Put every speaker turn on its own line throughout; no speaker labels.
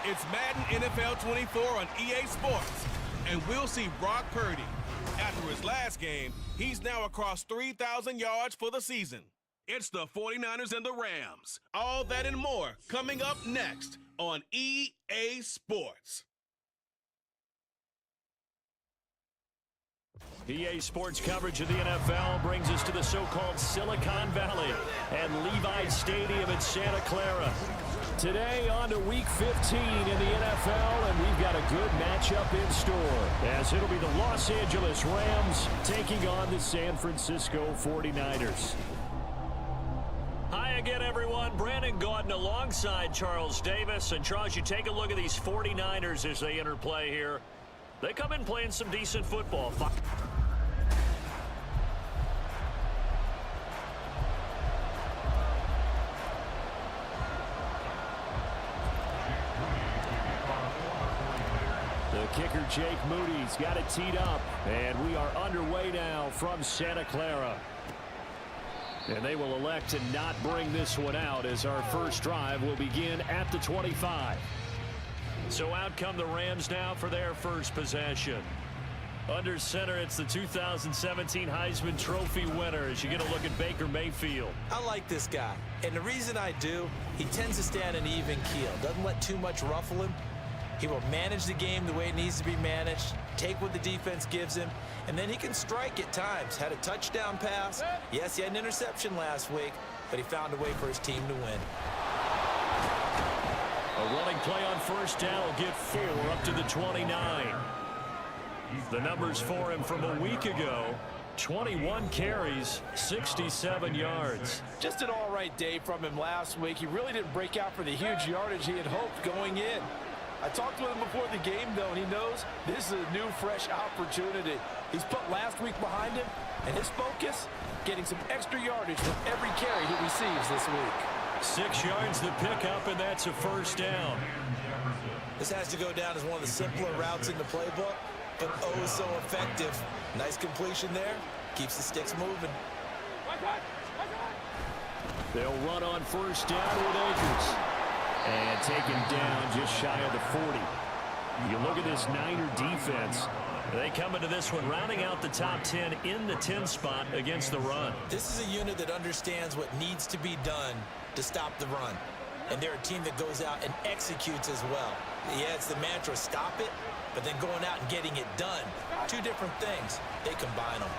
It's Madden NFL 24 on EA Sports, and we'll see Brock Purdy. After his last game, he's now across 3,000 yards for the season. It's the 49ers and the Rams. All that and more coming up next on EA Sports.
EA Sports coverage of the NFL brings us to the so-called Silicon Valley and Levi Stadium in Santa Clara. Today on to Week 15 in the NFL, and we've got a good matchup in store, as it'll be the Los Angeles Rams taking on the San Francisco 49ers. Hi again, everyone. Brandon Gaudin alongside Charles Davis. And Charles, you take a look at these 49ers as they enter play here. They come in playing some decent football. The kicker, Jake Moody's got it teed up. And we are underway now from Santa Clara. And they will elect to not bring this one out, as our first drive will begin at the 25. So out come the Rams now for their first possession. Under center, it's the 2017 Heisman Trophy winner as you get a look at Baker Mayfield.
I like this guy, and the reason I do, he tends to stand an even keel. Doesn't let too much ruffle him. He will manage the game the way it needs to be managed, take what the defense gives him, and then he can strike at times. Had a touchdown pass. Yes, he had an interception last week, but he found a way for his team to win.
A running play on first down will get 4 up to the 29. The numbers for him from a week ago: 21 carries, 67 yards.
Just an all-right day from him last week. He really didn't break out for the huge yardage he had hoped going in. I talked with him before the game, though, and he knows this is a new, fresh opportunity. He's put last week behind him, and his focus, getting some extra yardage from every carry he receives this week.
6 yards the pickup, and that's a first down.
This has to go down as one of the simpler routes in the playbook, but oh so effective. Nice completion there. Keeps the sticks moving.
They'll run on first down with Akers. And taken down just shy of the 40. You look at this Niner defense. They come into this one rounding out the top 10 in the 10 spot against the run.
This is a unit that understands what needs to be done to stop the run. And they're a team that goes out and executes as well. Yeah, it's the mantra, stop it, but then going out and getting it done. Two different things. They combine them.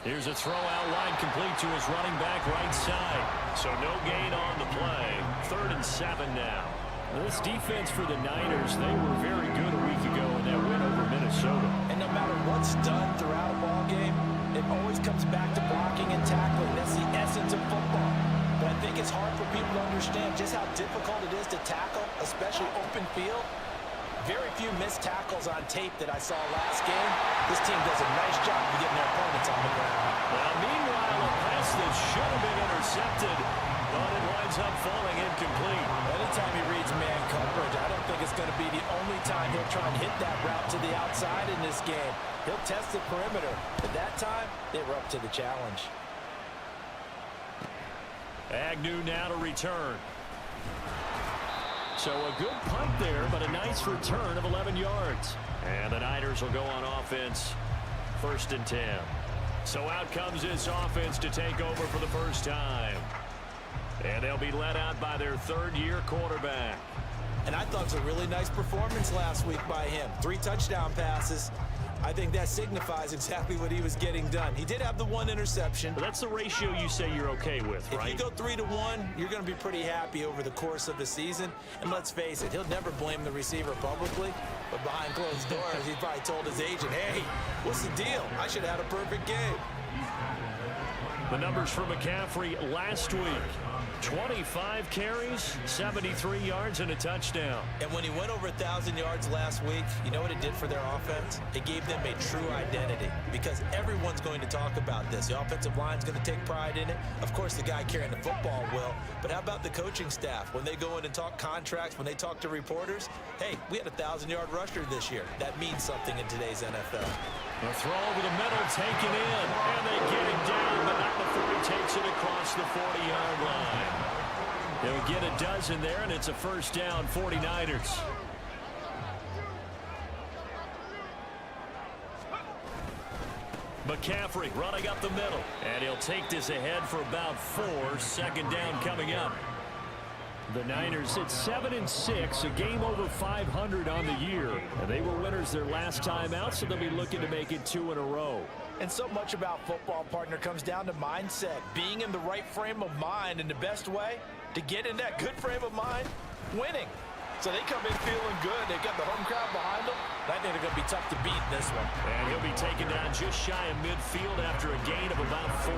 Here's a throw out wide, complete to his running back right side. So no gain on the play. 3rd and 7 now. This defense for the Niners, they were very good a week ago in that win over Minnesota.
And no matter what's done throughout a ball game, it always comes back to blocking and tackling. That's the essence of football. But I think it's hard for people to understand just how difficult it is to tackle, especially open field. Very few missed tackles on tape that I saw last game. This team does a nice job of getting their opponents on the ground.
Now, meanwhile, a pass that should have been intercepted, but it winds up falling incomplete.
Anytime he reads man coverage, I don't think it's going to be the only time he'll try and hit that route to the outside in this game. He'll test the perimeter. But that time, they were up to the challenge.
Agnew now to return. So a good punt there, but a nice return of 11 yards. And the Niners will go on offense, 1st and 10. So out comes this offense to take over for the first time. And they'll be led out by their 3rd-year quarterback.
And I thought it was a really nice performance last week by him. 3 touchdown passes. I think that signifies exactly what he was getting done. He did have the 1 interception.
But that's the ratio you say you're okay with, right?
If you go 3-to-1, you're going to be pretty happy over the course of the season. And let's face it, he'll never blame the receiver publicly. But behind closed doors, he probably told his agent, hey, what's the deal? I should have had a perfect game.
The numbers for McCaffrey last week: 25 carries, 73 yards, and a touchdown.
And when he went over 1,000 yards last week, you know what it did for their offense? It gave them a true identity, because everyone's going to talk about this. The offensive line's going to take pride in it. Of course, the guy carrying the football will. But how about the coaching staff? When they go in and talk contracts, when they talk to reporters, hey, we had a 1,000-yard rusher this year. That means something in today's NFL.
A throw over the middle, taken in, and they get it down, but not before he takes it across the 40-yard line. He'll get a dozen there, and it's a first down, 49ers. McCaffrey running up the middle, and he'll take this ahead for about 4. Second down coming up. The Niners at 7-6, a game over 500 on the year. And they were winners their last time out, so they'll be looking to make it 2 in a row.
And so much about football, partner, comes down to mindset. Being in the right frame of mind, and the best way to get in that good frame of mind, winning. So they come in feeling good. They've got the home crowd behind them. I think they're going to be tough to beat in this one.
And he'll be taken down just shy of midfield after a gain of about 4.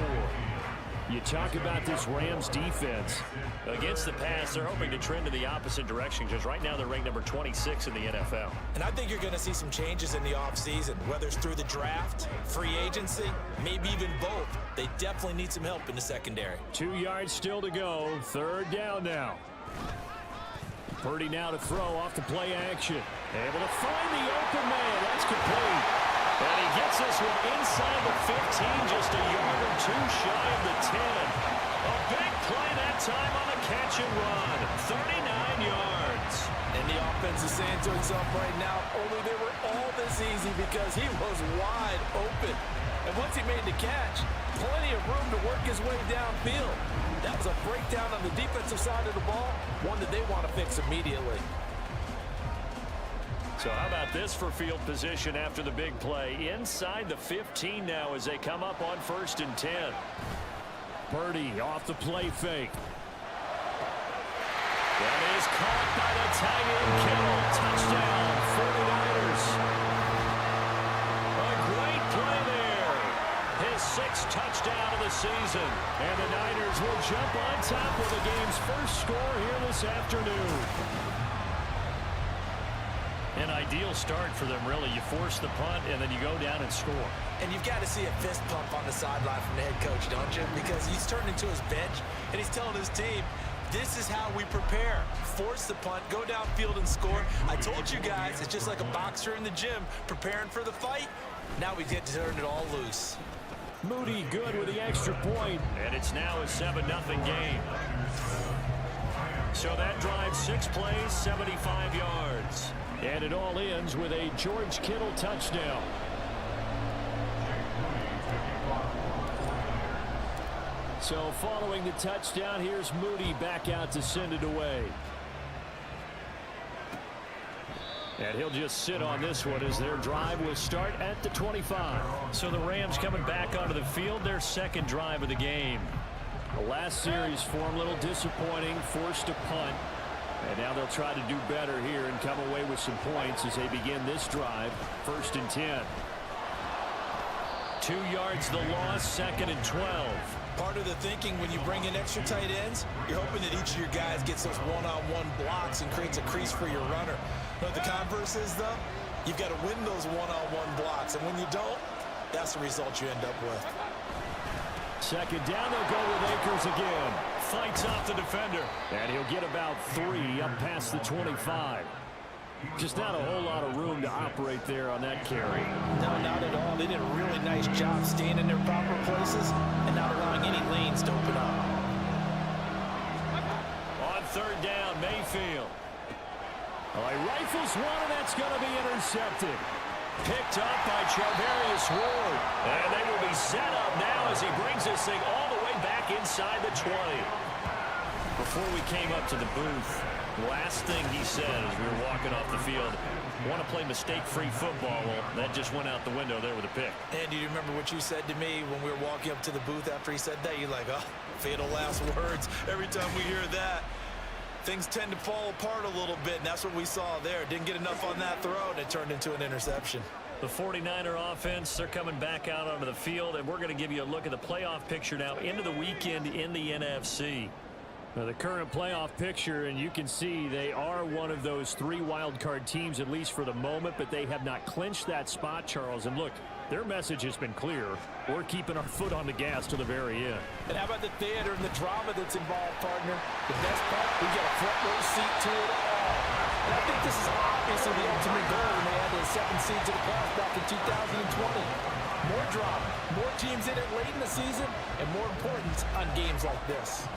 You talk about this Rams defense. Against the pass, they're hoping to trend in the opposite direction because right now they're ranked number 26 in the NFL.
And I think you're going to see some changes in the offseason, whether it's through the draft, free agency, maybe even both. They definitely need some help in the secondary.
2 yards still to go. Third down now. Purdy now to throw off the play action. Able to find the open man. That's complete. And he gets this one inside the 15, just a yard or 2 shy of the 10. A big play that time on the catch and run. 39 yards.
And the offense is saying to himself right now, only they were all this easy because he was wide open. And once he made the catch, plenty of room to work his way downfield. That was a breakdown on the defensive side of the ball, one that they want to fix immediately.
So how about this for field position after the big play? Inside the 15 now as they come up on 1st and 10. Purdy off the play fake. That is caught by the tight end Kittle. Touchdown, 49ers. A great play there. His 6th touchdown of the season. And the Niners will jump on top of the game's first score here this afternoon. An ideal start for them, really. You force the punt, and then you go down and score.
And you've got to see a fist pump on the sideline from the head coach, don't you? Because he's turned into his bench, and he's telling his team, this is how we prepare. Force the punt, go downfield and score. I told you guys, it's just like a boxer in the gym preparing for the fight. Now we get to turn it all loose.
Moody good with the extra point, and it's now a 7-0 game. So that drives 6 plays, 75 yards. And it all ends with a George Kittle touchdown. So following the touchdown, here's Moody back out to send it away. And he'll just sit on this one as their drive will start at the 25. So the Rams coming back onto the field, their 2nd drive of the game. The last series for them, a little disappointing, forced a punt. And now they'll try to do better here and come away with some points as they begin this drive. 1st and 10. 2 yards the loss, 2nd and 12.
Part of the thinking when you bring in extra tight ends, you're hoping that each of your guys gets those one-on-one blocks and creates a crease for your runner. But the converse is, though, you've got to win those one-on-one blocks. And when you don't, that's the result you end up with.
2nd down, they'll go with Akers again. Fights off the defender. And he'll get about 3 up past the 25. Just not a whole lot of room to operate there on that carry.
No, not at all. They did a really nice job staying in their proper places and not allowing any lanes to open up.
On 3rd down, Mayfield. Oh, he rifles one, and that's going to be intercepted. Picked up by Charvarius Ward. And they will be set up now as he brings this thing all the way back inside the 20. Before we came up to the booth, last thing he said as we were walking off the field, want to play mistake-free football. Well, that just went out the window there with a pick.
And do you remember what you said to me when we were walking up to the booth after he said that? You're like, oh, fatal last words. Every time we hear that, things tend to fall apart a little bit, and that's what we saw there. Didn't get enough on that throw, and it turned into an interception.
The 49er offense, they're coming back out onto the field, and we're going to give you a look at the playoff picture now into the weekend in the NFC. Now the current playoff picture, and you can see they are one of those 3 wild-card teams, at least for the moment, but they have not clinched that spot, Charles. And look, their message has been clear. We're keeping our foot on the gas to the very end.
And how about the theater and the drama that's involved, partner? The best part, we get a front row seat to it all. And I think this is obviously the ultimate goal when they had the 7th seed to the playoffs back in 2020. More drama, more teams in it late in the season, and more importance on games like this.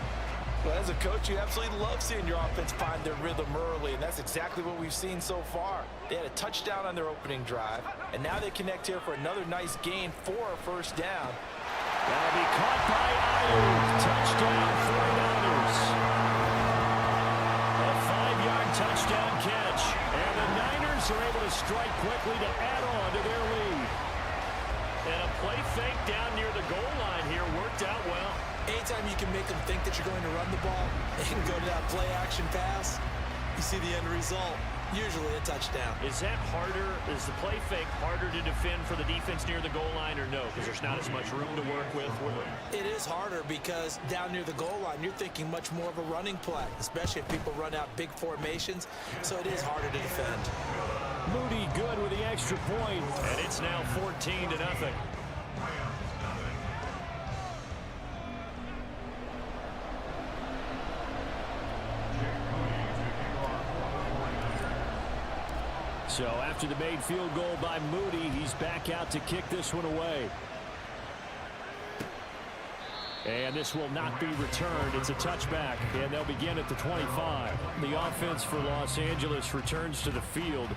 Well, as a coach, you absolutely love seeing your offense find their rhythm early, and that's exactly what we've seen so far. They had a touchdown on their opening drive, and now they connect here for another nice gain for a first down.
That'll be caught by Ayuk. Touchdown 49ers. A 5-yard touchdown catch. And the Niners are able to strike quickly to add on to their lead. And a play fake down near the goal line here worked out well.
Anytime you can make them think that you're going to run the ball and go to that play-action pass, you see the end result, usually a touchdown.
Is that harder? Is the play fake harder to defend for the defense near the goal line or no? Because there's not as much room to work with.
It is harder because down near the goal line, you're thinking much more of a running play, especially if people run out big formations, so it is harder to defend.
Moody good with the extra point, and it's now 14-0. So after the made field goal by Moody, he's back out to kick this one away. And this will not be returned. It's a touchback, and they'll begin at the 25. The offense for Los Angeles returns to the field.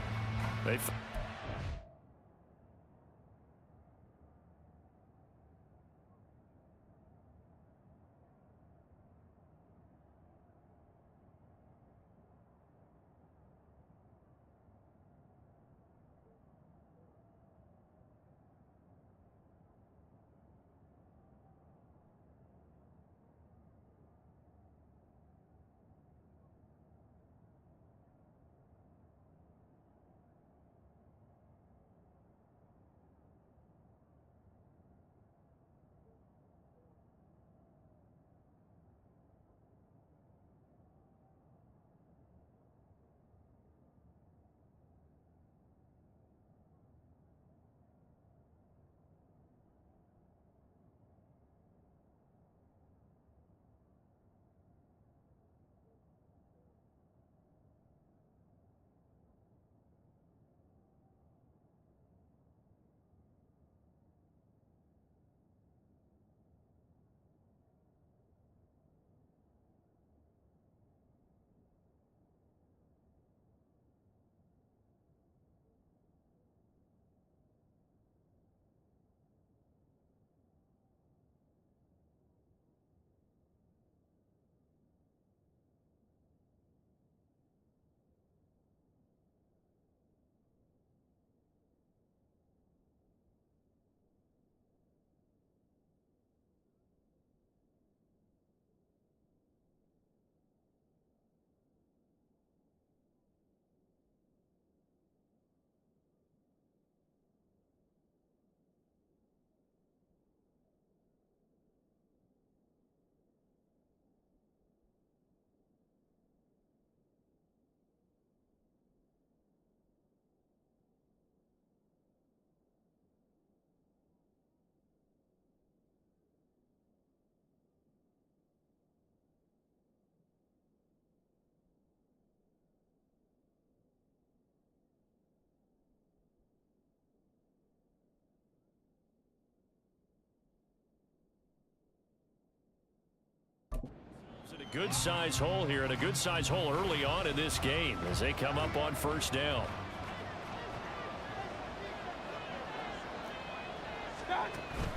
A good-sized hole here, and a good-sized hole early on in this game as they come up on first down.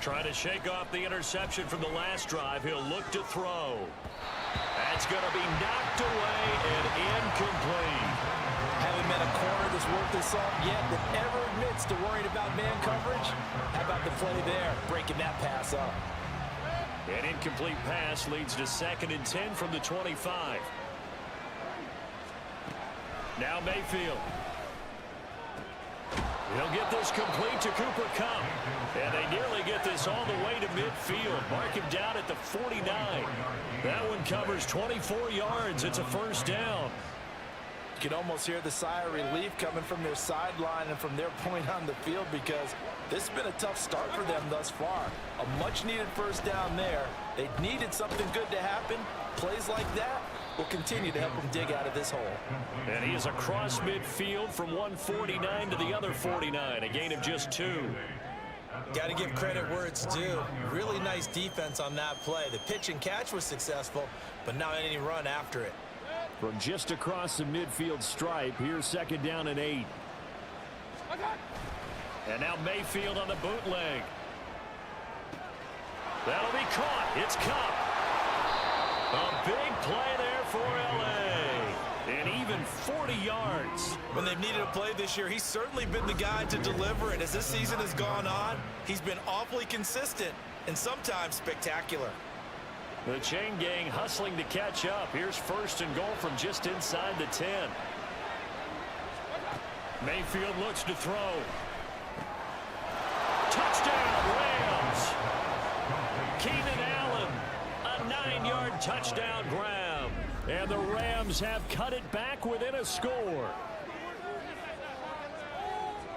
Trying to shake off the interception from the last drive. He'll look to throw. That's going to be knocked away and incomplete.
Haven't met a corner that's worth his salt yet that ever admits to worrying about man coverage. How about the play there, breaking that pass up?
An incomplete pass leads to 2nd and 10 from the 25. Now Mayfield. He'll get this complete to Cooper Kupp. And they nearly get this all the way to midfield. Mark him down at the 49. That one covers 24 yards. It's a first down.
You can almost hear the sigh of relief coming from their sideline and from their point on the field because this has been a tough start for them thus far. A much-needed first down there. They needed something good to happen. Plays like that will continue to help them dig out of this hole.
And he is across midfield from 149 to the other 49, a gain of just 2.
Got to give credit where it's due. Really nice defense on that play. The pitch and catch was successful, but not any run after it.
From just across the midfield stripe, here's 2nd down and 8. And now Mayfield on the bootleg. That'll be caught. It's Cup. A big play there for L.A. And even 40 yards.
When they've needed a play this year, he's certainly been the guy to deliver. And as this season has gone on, he's been awfully consistent and sometimes spectacular.
The chain gang hustling to catch up. Here's 1st and goal from just inside the 10. Mayfield looks to throw. Touchdown, Rams. Keenan Allen, a 9-yard touchdown grab. And the Rams have cut it back within a score.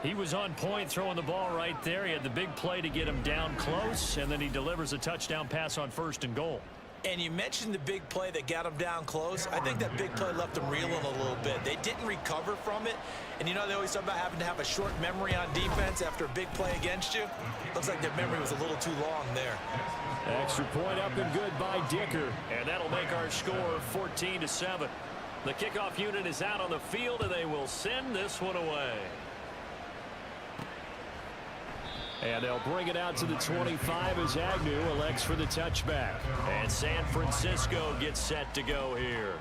He was on point throwing the ball right there. He had the big play to get him down close, and then he delivers a touchdown pass on 1st and goal.
And you mentioned the big play that got him down close. I think that big play left him reeling a little bit. They didn't recover from it. And you know, they always talk about having to have a short memory on defense after a big play against you. Looks like their memory was a little too long there.
Extra point up and good by Dicker. And that'll make our score 14-7. The kickoff unit is out on the field, and they will send this one away. And they'll bring it out to the 25 as Agnew elects for the touchback. And San Francisco gets set to go here.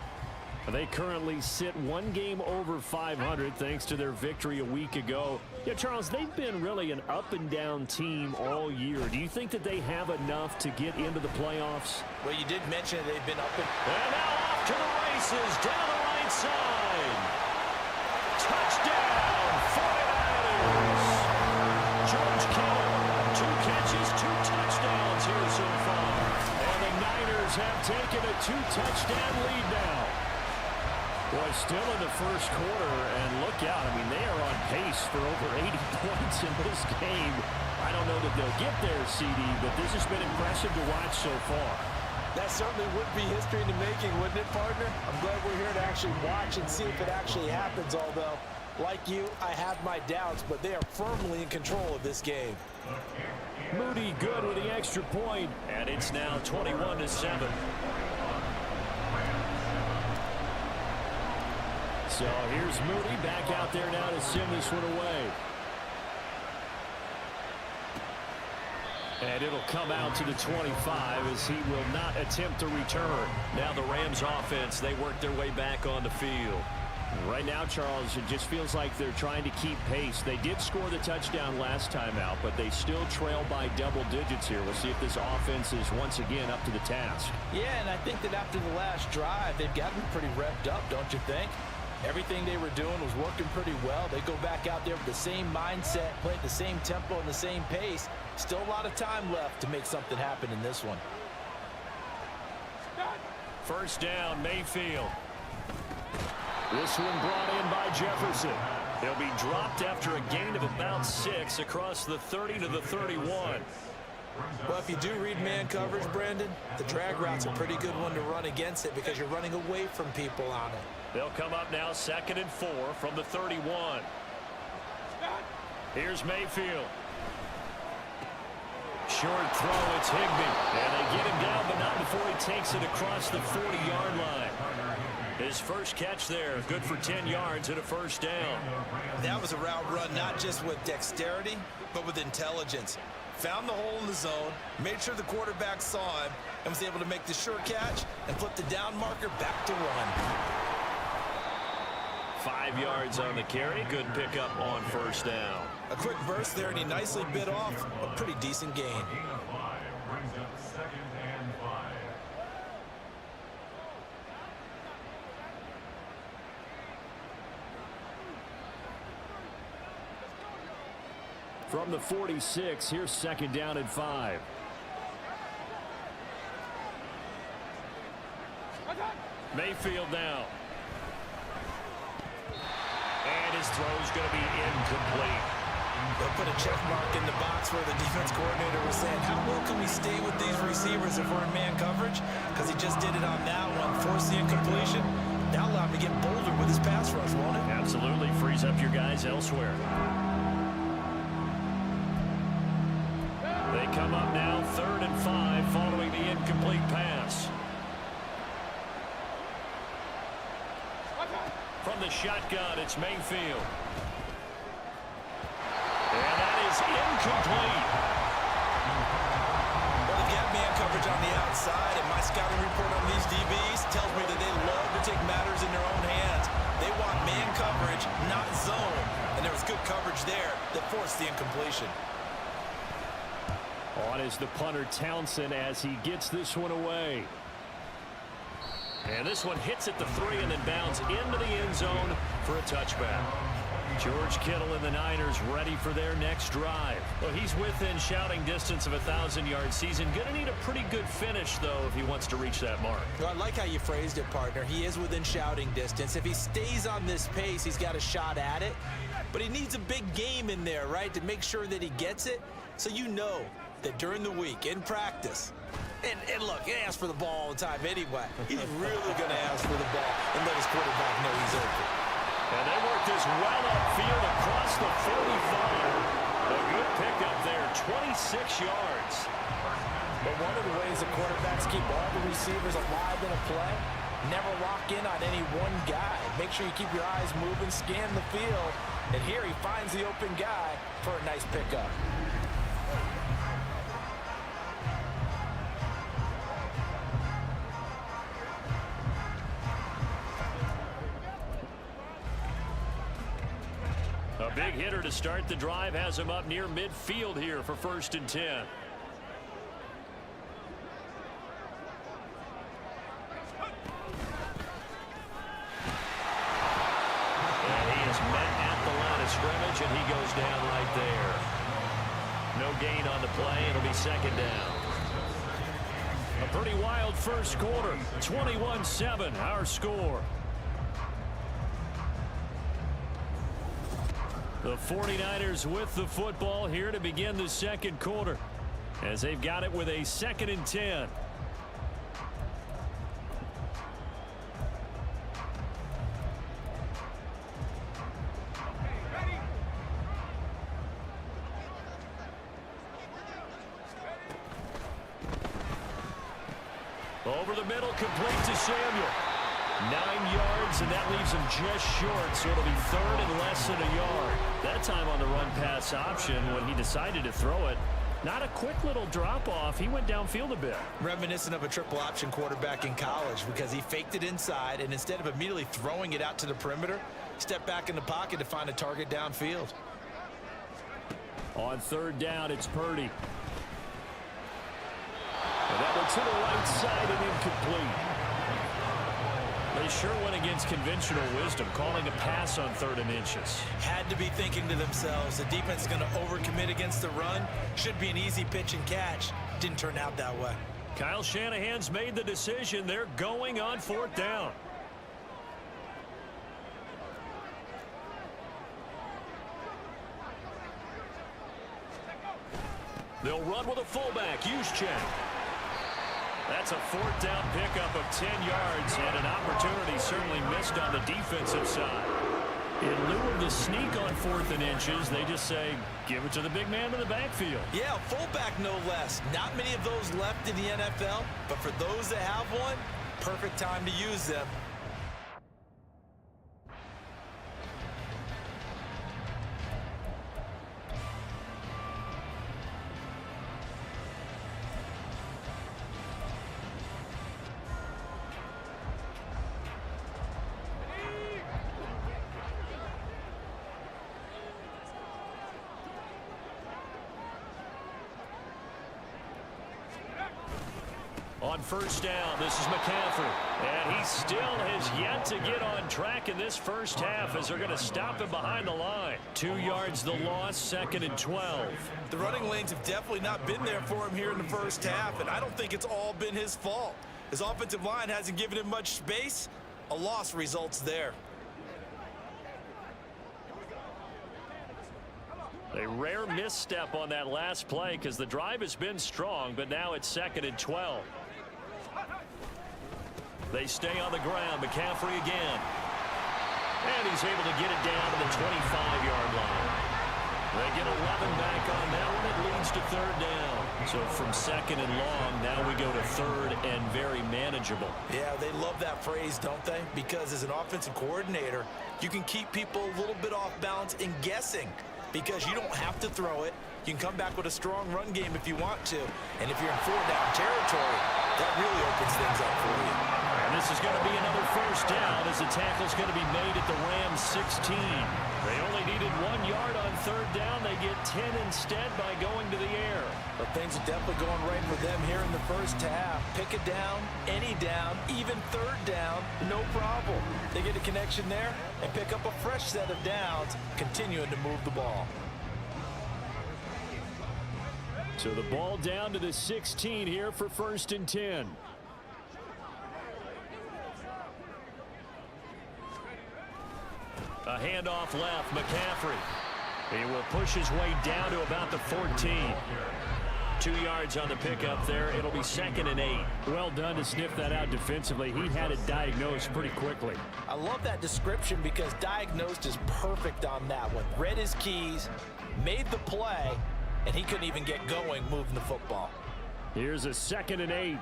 They currently sit 1 game over 500 thanks to their victory a week ago. Yeah, Charles, they've been really an up-and-down team all year. Do you think that they have enough to get into the playoffs?
Well, you did mention that they've been up and...
And now off to the races, down the right side. Touchdown, 49ers. George Kittle, 2 catches, 2 touchdowns here so far. And the Niners have taken a 2-touchdown lead now. Boy, still in the first quarter, and look out. I mean, they are on pace for over 80 points in this game. I don't know that they'll get there, CD, but this has been impressive to watch so far.
That certainly would be history in the making, wouldn't it, partner? I'm glad we're here to actually watch and see if it actually happens, although, like you, I have my doubts, but they are firmly in control of this game.
Moody good with the extra point, and it's now 21-7. So here's Moody back out there now to send this one away. And it'll come out to the 25 as he will not attempt to return. Now the Rams offense, they work their way back on the field. Right now, Charles, it just feels like they're trying to keep pace. They did score the touchdown last time out, but they still trail by double digits here. We'll see if this offense is once again up to the task.
Yeah, and I think that after the last drive, they've gotten pretty revved up, don't you think? Everything they were doing was working pretty well. They go back out there with the same mindset, play at the same tempo and the same pace. Still a lot of time left to make something happen in this one.
First down, Mayfield. This one brought in by Jefferson. They'll be dropped after a gain of about 6 across the 30 to the 31.
Well, if you do read man coverage, Brandon, the drag route's a pretty good one to run against it because you're running away from people on it.
They'll come up now 2nd and 4 from the 31. Here's Mayfield. Short throw, it's Higbee. And they get him down, but not before he takes it across the 40-yard line. His first catch there, good for 10 yards and a first down.
That was a route run not just with dexterity, but with intelligence. Found the hole in the zone, made sure the quarterback saw him, and was able to make the short catch and flip the down marker back to 1.
5 yards on the carry. Good pickup on first down.
A quick burst there, and he nicely bit off a pretty decent gain.
From the 46, here's 2nd down and 5. Mayfield now. And his throw's going to be incomplete.
They'll put a check mark in the box where the defense coordinator was saying, how well can we stay with these receivers if we're in man coverage? Because he just did it on that one, forced the incompletion. That'll allow him to get bolder with his pass rush, won't it?
Absolutely. Frees up your guys elsewhere. come up now 3rd and 5 following the incomplete pass. From the shotgun, it's Mayfield. And that is incomplete.
Well, they've got man coverage on the outside, and my scouting report on these DBs tells me that they love to take matters in their own hands. They want man coverage, not zone. And there was good coverage there that forced the incompletion.
On is the punter Townsend as he gets this one away. And this one hits at the 3 and then bounds into the end zone for a touchback. George Kittle and the Niners ready for their next drive. Well, he's within shouting distance of a 1,000-yard season. Going to need a pretty good finish, though, if he wants to reach that mark.
Well, I like how you phrased it, partner. He is within shouting distance. If he stays on this pace, he's got a shot at it. But he needs a big game in there, right, to make sure that he gets it. So you know that during the week, in practice, and look, he asks for the ball all the time anyway. He's really going to ask for the ball and let his quarterback know he's open.
And they work this well upfield across the 45. A good pickup there, 26 yards.
But one of the ways the quarterbacks keep all the receivers alive in a play, never lock in on any one guy. Make sure you keep your eyes moving, scan the field. And here he finds the open guy for a nice pickup.
A big hitter to start the drive has him up near midfield here for 1st and 10. And he is met at the line of scrimmage, and he goes down right there. No gain on the play. It'll be 2nd down. A pretty wild first quarter. 21-7, our score. The 49ers with the football here to begin the second quarter as they've got it with a 2nd and 10. Over the middle, complete to Samuel. 9 yards, and that leaves him just short, so it'll be 3rd and less than a yard. That time on the run-pass option when he decided to throw it. Not a quick little drop-off. He went downfield a bit.
Reminiscent of a triple option quarterback in college because he faked it inside, and instead of immediately throwing it out to the perimeter, stepped back in the pocket to find a target downfield.
On 3rd down, it's Purdy. And that one to the right side and incomplete. They sure went against conventional wisdom, calling a pass on 3rd and inches.
Had to be thinking to themselves, the defense is going to overcommit against the run. Should be an easy pitch and catch. Didn't turn out that way.
Kyle Shanahan's made the decision. They're going on 4th down. They'll run with a fullback, Juszczyk. That's a 4th down pickup of 10 yards, and an opportunity certainly missed on the defensive side. In lieu of the sneak on 4th and inches, they just say, give it to the big man in the backfield.
Yeah, fullback no less. Not many of those left in the NFL, but for those that have one, perfect time to use them.
On 1st down, this is McCaffrey. And he still has yet to get on track in this first half as they're going to stop him behind the line. 2 yards the loss, 2nd and 12.
The running lanes have definitely not been there for him here in the first half, and I don't think it's all been his fault. His offensive line hasn't given him much space. A loss results there.
A rare misstep on that last play because the drive has been strong, but now it's 2nd and 12. They stay on the ground. McCaffrey again. And he's able to get it down to the 25-yard line. They get 11 back on that one. It leads to 3rd down. So from second and long, now we go to third and very manageable.
Yeah, they love that phrase, don't they? Because as an offensive coordinator, you can keep people a little bit off balance and guessing because you don't have to throw it. You can come back with a strong run game if you want to. And if you're in 4-down territory, that really opens things up for you.
And this is going to be another first down as the tackle's going to be made at the Rams 16. They only needed 1 yard on third down. They get 10 instead by going to the air.
But things are definitely going right for them here in the first half. Pick a down, any down, even third down, no problem. They get a connection there and pick up a fresh set of downs, continuing to move the ball.
So the ball down to the 16 here for 1st and 10. A handoff left, McCaffrey. He will push his way down to about the 14. 2 yards on the pickup there. It'll be 2nd and 8. Well done to sniff that out defensively. He had it diagnosed pretty quickly.
I love that description because diagnosed is perfect on that one. Read his keys, made the play, and he couldn't even get going moving the football.
Here's a 2nd and 8.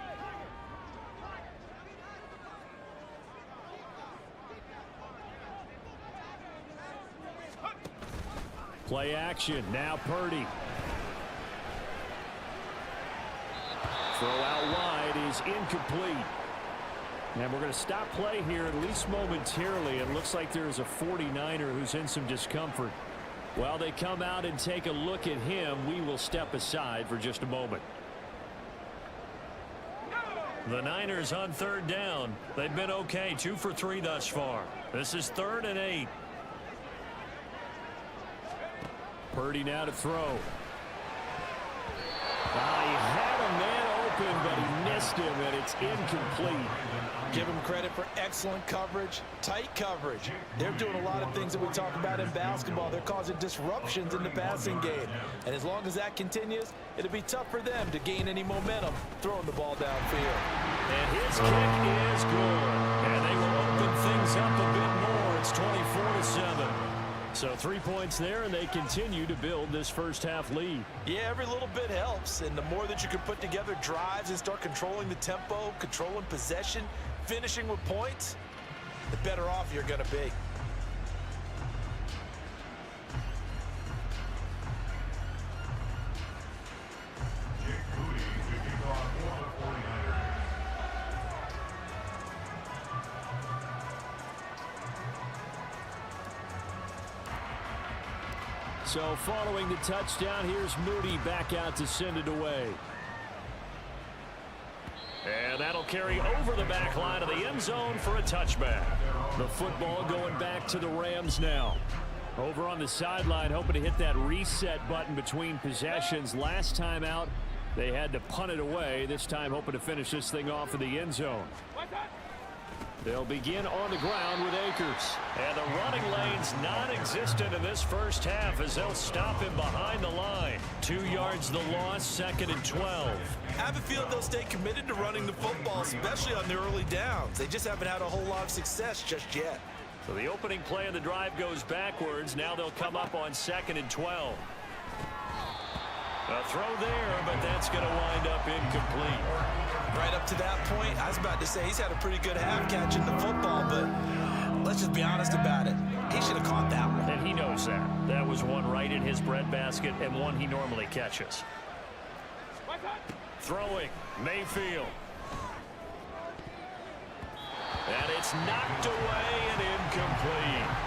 Play action. Now Purdy. Throw out wide is incomplete. And we're going to stop play here at least momentarily. It looks like there's a 49er who's in some discomfort. While they come out and take a look at him, we will step aside for just a moment. The Niners on third down. They've been okay, 2 for 3 thus far. This is 3rd and 8. Purdy now to throw. He had a man open, but he missed him, and it's incomplete.
Give them credit for excellent coverage, tight coverage. They're doing a lot of things that we talk about in basketball. They're causing disruptions in the passing game. And as long as that continues, it'll be tough for them to gain any momentum throwing the ball downfield.
And his kick is good. And they will open things up a bit more. It's 24-7. So 3 points there, and they continue to build this first half lead.
Yeah, every little bit helps, and the more that you can put together drives and start controlling the tempo, controlling possession, finishing with points, the better off you're going to be.
So following the touchdown, here's Moody back out to send it away. And that'll carry over the back line of the end zone for a touchback. The football going back to the Rams now. Over on the sideline, hoping to hit that reset button between possessions. Last time out, they had to punt it away. This time hoping to finish this thing off in the end zone. They'll begin on the ground with Akers. And the running lane's non-existent in this first half as they'll stop him behind the line. 2 yards the loss, 2nd and 12.
I have a feeling they'll stay committed to running the football, especially on the early downs. They just haven't had a whole lot of success just yet.
So the opening play of the drive goes backwards. Now they'll come up on 2nd and 12. A throw there, but that's going to wind up incomplete.
Right up to that point, I was about to say he's had a pretty good half catching the football, but let's just be honest about it. He should have caught that one.
And he knows that. That was one right in his breadbasket and one he normally catches. Throwing, Mayfield. And it's knocked away and incomplete.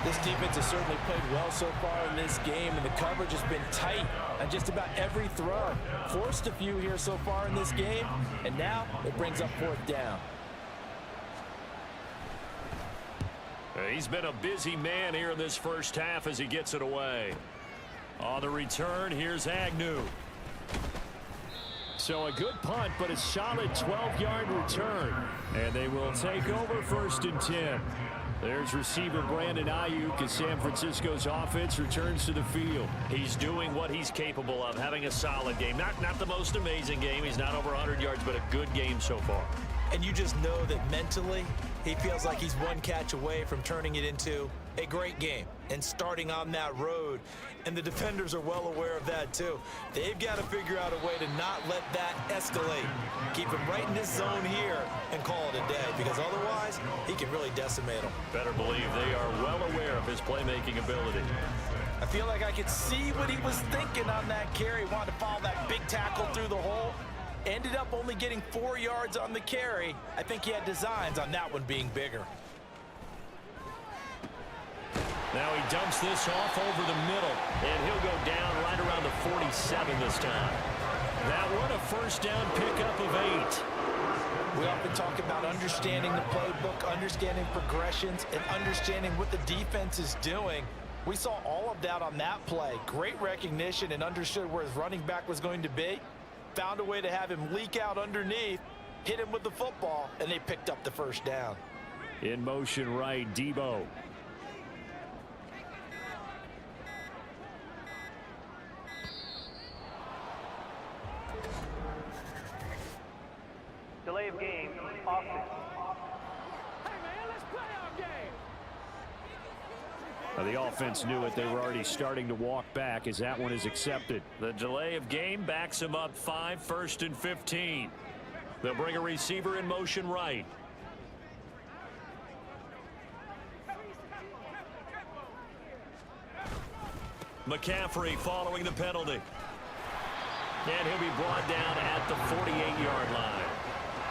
This defense has certainly played well so far in this game, and the coverage has been tight on just about every throw. Forced a few here so far in this game, and now it brings up 4th down.
He's been a busy man here in this first half as he gets it away. On the return, here's Agnew. So a good punt, but a solid 12-yard return. And they will take over 1st and 10. There's receiver Brandon Ayuk as San Francisco's offense returns to the field. He's doing what he's capable of, having a solid game. Not the most amazing game. He's not over 100 yards, but a good game so far.
And you just know that mentally, he feels like he's one catch away from turning it into a great game and starting on that road. And the defenders are well aware of that too. They've got to figure out a way to not let that escalate. Keep him right in this zone here and call it a day, because otherwise he can really decimate them.
Better believe they are well aware of his playmaking ability.
I feel like I could see what he was thinking on that carry. Wanted to follow that big tackle through the hole. Ended up only getting 4 yards on the carry. I think he had designs on that one being bigger.
Now he dumps this off over the middle, and he'll go down right around the 47 this time. That one, a first down pickup of 8.
We often talk about understanding the playbook, understanding progressions, and understanding what the defense is doing. We saw all of that on that play. Great recognition and understood where his running back was going to be. Found a way to have him leak out underneath, hit him with the football, and they picked up the first down.
In motion right, Debo.
Delay of game, offense.
Hey, man, let's play our game.
The offense knew it. They were already starting to walk back as that one is accepted. The delay of game backs him up 5, 1st and 15. They'll bring a receiver in motion right. McCaffrey following the penalty. And he'll be brought down at the 48-yard line.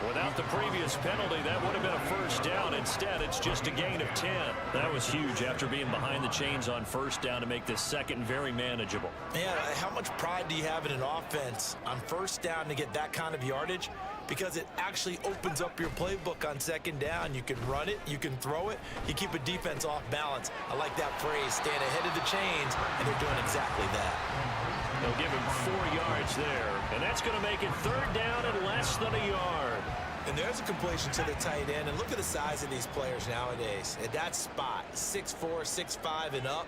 Without the previous penalty, that would have been a first down. Instead, it's just a gain of 10. That was huge after being behind the chains on first down to make this second very manageable.
Man, how much pride do you have in an offense on first down to get that kind of yardage? Because it actually opens up your playbook on second down. You can run it, you can throw it, you keep a defense off balance. I like that phrase, staying ahead of the chains, and they're doing exactly that.
They'll give him 4 yards there, and that's going to make it third down and less than a yard.
And there's a completion to the tight end, and look at the size of these players nowadays. At that spot, 6'4", 6'5", and up.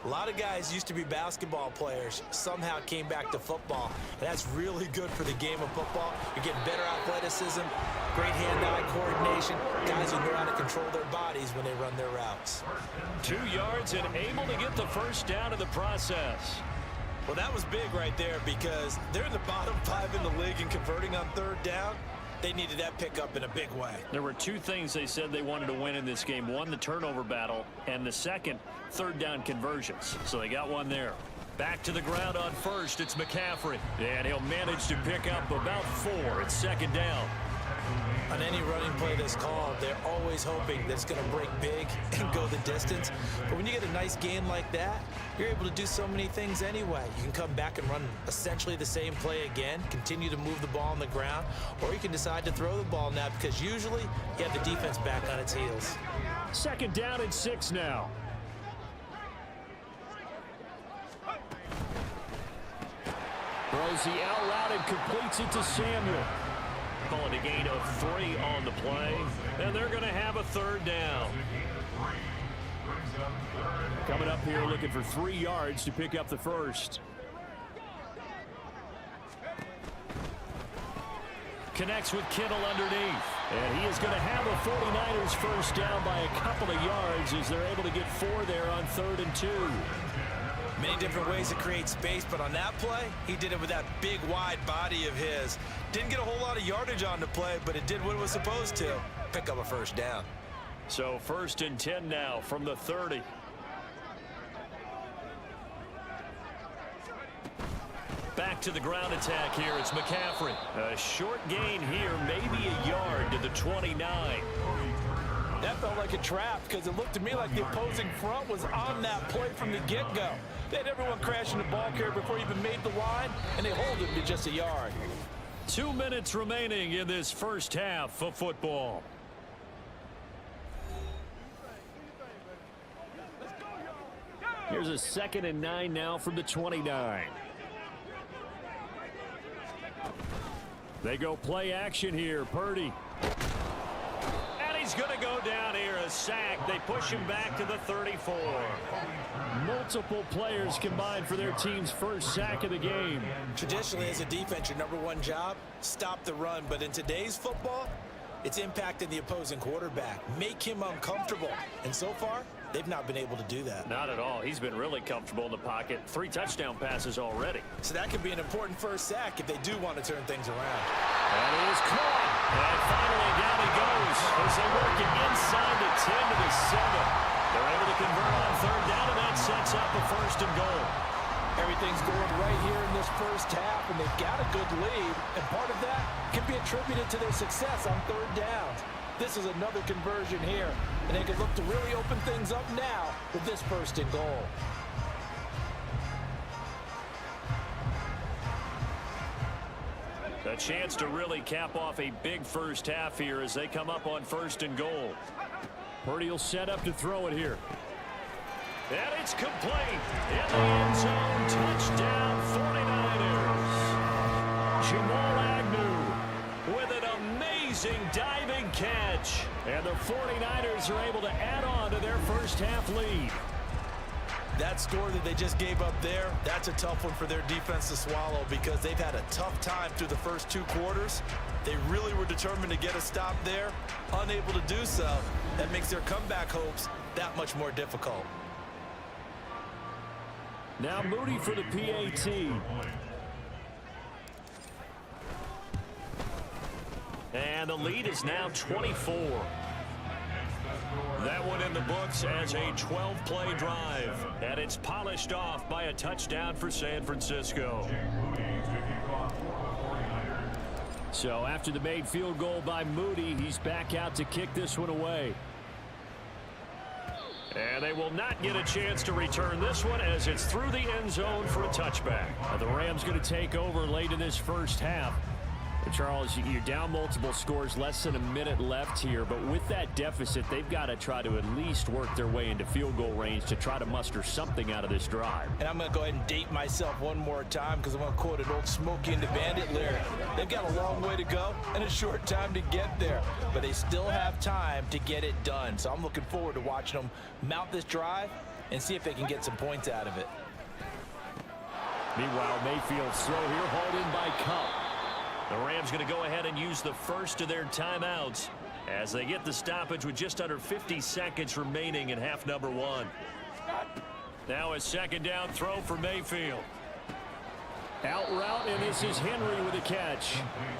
A lot of guys used to be basketball players, somehow came back to football, and that's really good for the game of football. You're getting better athleticism, great hand-eye coordination, guys who know how to control their bodies when they run their routes.
2 yards and able to get the first down in the process.
Well, that was big right there because they're in the bottom 5 in the league in converting on third down. They needed that pickup in a big way.
There were 2 things they said they wanted to win in this game. One, the turnover battle, and the second, third down conversions. So they got one there. Back to the ground on first, it's McCaffrey. And he'll manage to pick up about 4. It's second down.
On any running play that's called, they're always hoping that it's going to break big and go the distance. But when you get a nice gain like that, you're able to do so many things anyway. You can come back and run essentially the same play again, continue to move the ball on the ground, or you can decide to throw the ball now because usually you have the defense back on its heels.
Second down and 6 now. Throws the out route and completes it to Samuel. Calling a gain of 3 on the play, and they're going to have a third down. Coming up here looking for 3 yards to pick up the first. Connects with Kittle underneath, and he is going to have a 49ers first down by a couple of yards as they're able to get 4 there on 3rd and 2.
Many different ways to create space, but on that play, he did it with that big, wide body of his. Didn't get a whole lot of yardage on the play, but it did what it was supposed to. Pick up a first down.
So 1st and 10 now from the 30. Back to the ground attack here. It's McCaffrey. A short gain here, maybe a yard to the 29.
That felt like a trap because it looked to me like the opposing front was on that play from the get-go. They had everyone crashing the ball carrier before he even made the line, and they hold him to just a yard.
2 minutes remaining in this first half of football. Here's a 2nd and 9 now from the 29. They go play action here. Purdy. And he's going to go down here. A sack. They push him back to the 34. Multiple players combined for their team's first sack of the game.
Traditionally, as a defense, your #1 job, stop the run. But in today's football, it's impacting the opposing quarterback. Make him uncomfortable. And so far, they've not been able to do that.
Not at all. He's been really comfortable in the pocket. 3 touchdown passes already.
So that could be an important first sack if they do want to turn things around.
And he is caught. And finally down he goes as they work it inside the 10 to the 7. They're able to convert on 3rd down, and that sets up a 1st and goal.
Everything's going right here in this first half, and they've got a good lead, and part of that can be attributed to their success on 3rd down. This is another conversion here, and they can look to really open things up now with this 1st and goal.
A chance to really cap off a big first half here as they come up on 1st and goal. Purdy will set up to throw it here. And it's complete. In the end zone, touchdown 49ers. Jamal Agnew with an amazing diving catch. And the 49ers are able to add on to their first half lead.
That score that they just gave up there, that's a tough one for their defense to swallow because they've had a tough time through the first 2 quarters. They really were determined to get a stop there, unable to do so. That makes their comeback hopes that much more difficult.
Now Moody for the PAT. And the lead is now 24. That one in the books as a 12-play drive. And it's polished off by a touchdown for San Francisco. So after the made field goal by Moody, he's back out to kick this one away. And they will not get a chance to return this one as it's through the end zone for a touchback. The Rams going to take over late in this first half. Charles, you're down multiple scores, less than a minute left here, but with that deficit, they've got to try to at least work their way into field goal range to try to muster something out of this drive.
And I'm going to go ahead and date myself one more time because I'm going to quote an old Smokey and the Bandit lyric. They've got a long way to go and a short time to get there, but they still have time to get it done. So I'm looking forward to watching them mount this drive and see if they can get some points out of it.
Meanwhile, Mayfield's throw here hauled in by Cup. The Rams going to go ahead and use the first of their timeouts as they get the stoppage with just under 50 seconds remaining in half number 1. Now a 2nd down throw for Mayfield. Out route, and this is Henry with a catch.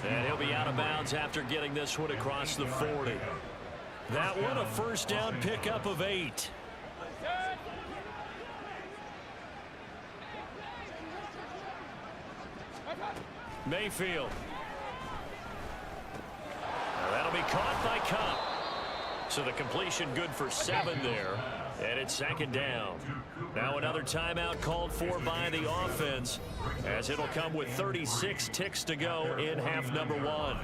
And he'll be out of bounds after getting this one across the 40. That one a 1st down pickup of 8. Mayfield. That'll be caught by Cup. So the completion good for 7 there. And it's 2nd down. Now another timeout called for by the offense as it'll come with 36 ticks to go in half number 1.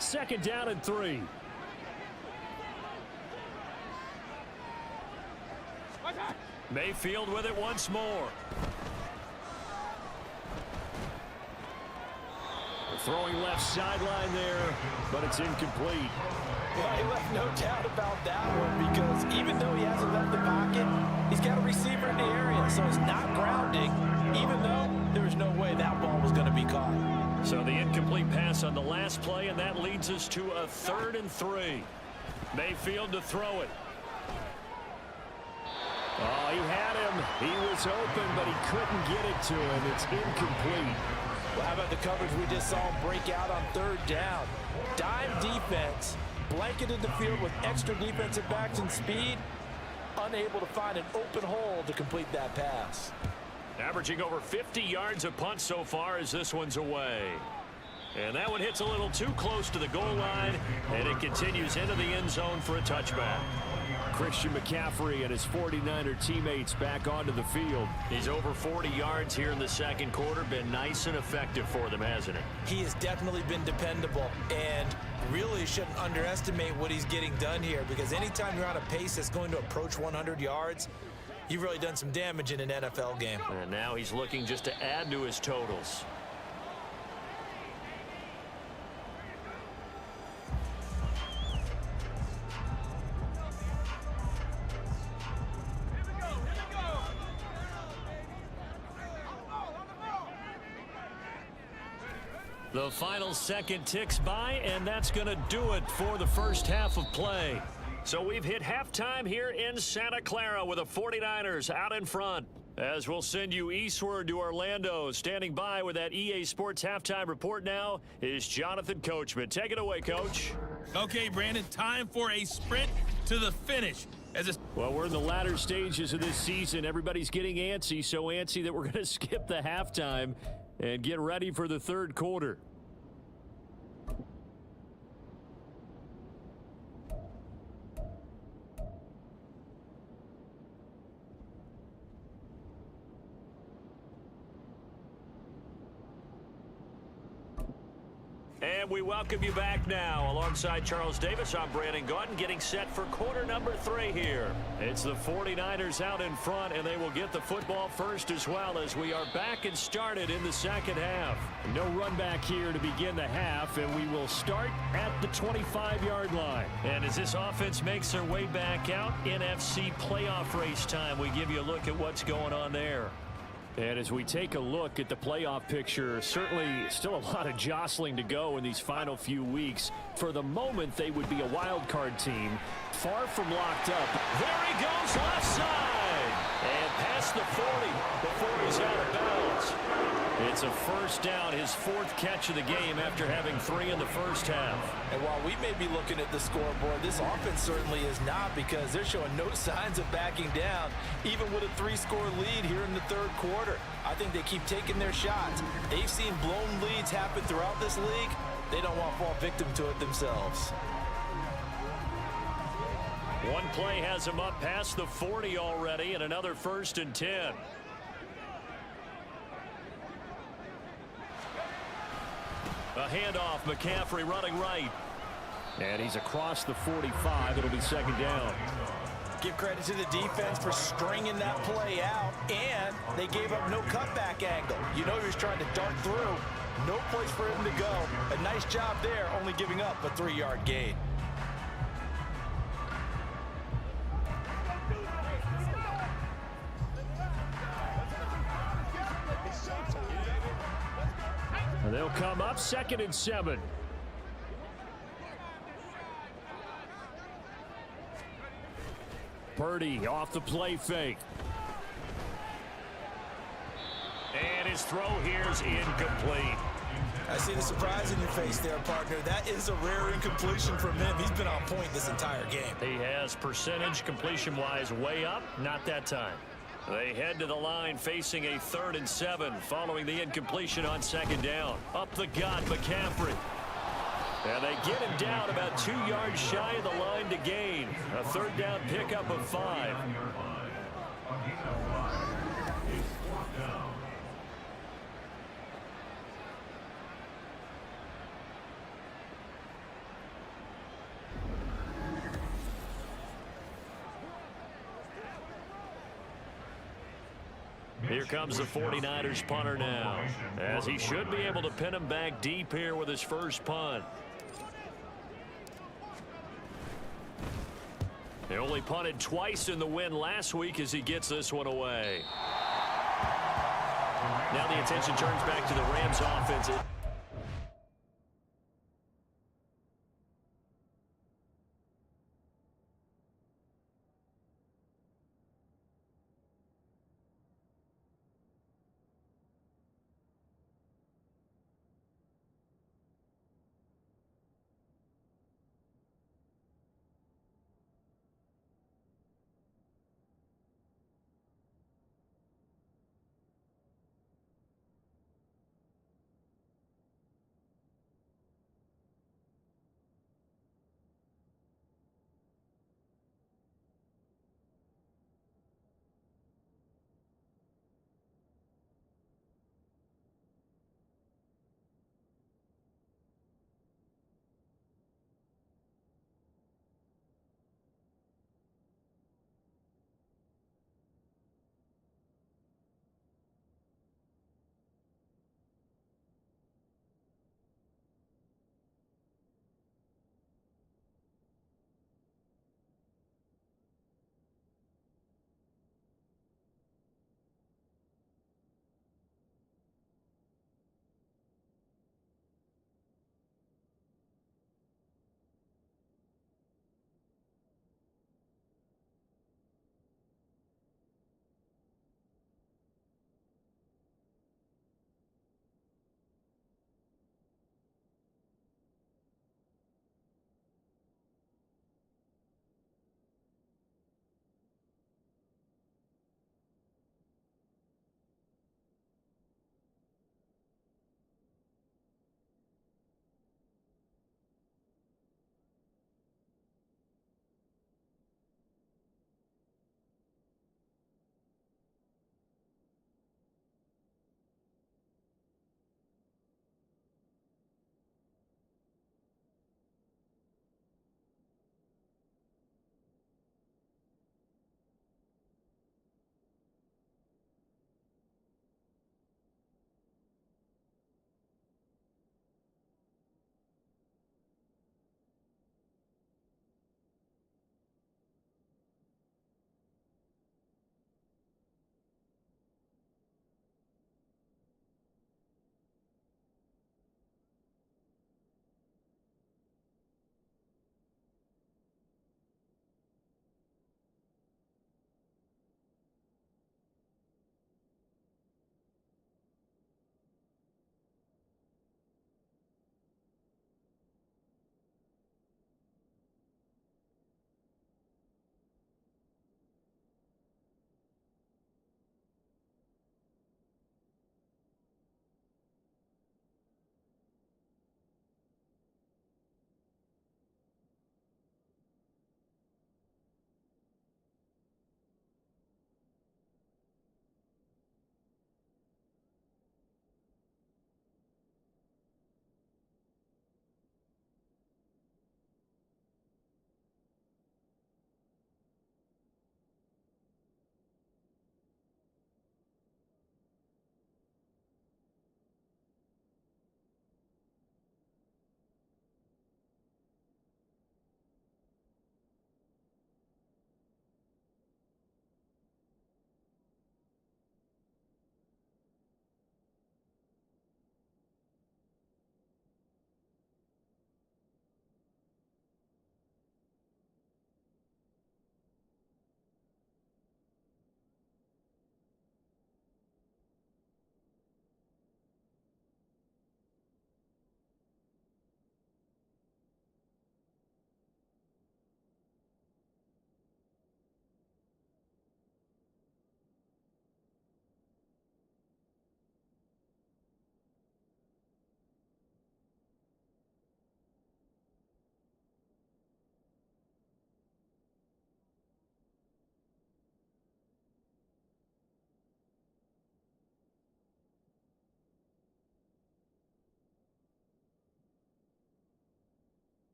2nd down and 3. Mayfield with it once more. Throwing left sideline there, but it's incomplete.
Yeah, he left no doubt about that one because even though he hasn't left the pocket, he's got a receiver in the area, so it's not grounding, even though there was no way that ball was going to be caught.
So the incomplete pass on the last play, and that leads us to a 3rd and 3. Mayfield to throw it. Oh, he had him. He was open, but he couldn't get it to him. It's incomplete.
Well, how about the coverage we just saw him break out on 3rd down? Dime defense, blanketed the field with extra defensive backs and speed, unable to find an open hole to complete that pass.
Averaging over 50 yards a punt so far as this one's away. And that one hits a little too close to the goal line, and it continues into the end zone for a touchback. Christian McCaffrey and his 49er teammates back onto the field. He's over 40 yards here in the 2nd quarter. Been nice and effective for them, hasn't he?
He has definitely been dependable, and really shouldn't underestimate what he's getting done here because anytime you're on a pace that's going to approach 100 yards, you've really done some damage in an NFL game.
And now he's looking just to add to his totals. The final second ticks by, and that's going to do it for the first half of play. So we've hit halftime here in Santa Clara with the 49ers out in front. As we'll send you eastward to Orlando, standing by with that EA Sports halftime report now is Jonathan Coachman. Take it away, Coach.
Okay, Brandon, time for a sprint to the finish.
Well, we're in the latter stages of this season. Everybody's getting antsy, so antsy that we're going to skip the halftime and get ready for the third quarter. And we welcome you back now. Alongside Charles Davis, I'm Brandon Gunn, getting set for quarter number 3 here. It's the 49ers out in front, and they will get the football first as well as we are back and started in the second half. No run back here to begin the half, and we will start at the 25-yard line. And as this offense makes their way back out, NFC playoff race time, we give you a look at what's going on there. And as we take a look at the playoff picture, certainly still a lot of jostling to go in these final few weeks. For the moment, they would be a wild card team, far from locked up. There he goes, left side, and past the 40 before he's out of bounds. It's a first down, his 4th catch of the game after having 3 in the first half.
And while we may be looking at the scoreboard, this offense certainly is not, because they're showing no signs of backing down, even with a 3-score lead here in the third quarter. I think they keep taking their shots. They've seen blown leads happen throughout this league. They don't want to fall victim to it themselves.
One play has him up past the 40 already, and another 1st and 10. A handoff, McCaffrey running right. And he's across the 45. It'll be 2nd down.
Give credit to the defense for stringing that play out, and they gave up no cutback angle. You know he was trying to dart through. No place for him to go. A nice job there, only giving up a 3-yard gain.
They'll come up 2nd and 7. Purdy off the play fake. And his throw here's incomplete.
I see the surprise in your face there, partner. That is a rare incompletion from him. He's been on point this entire game.
He has percentage completion-wise way up. Not that time. They head to the line facing a 3rd and 7 following the incompletion on 2nd down. Up the gut, McCaffrey. And they get him down about 2 yards shy of the line to gain. A 3rd down pickup of 5. Here comes the 49ers punter now, as he should be able to pin him back deep here with his first punt. He only punted twice in the win last week as he gets this one away. Now the attention turns back to the Rams offense.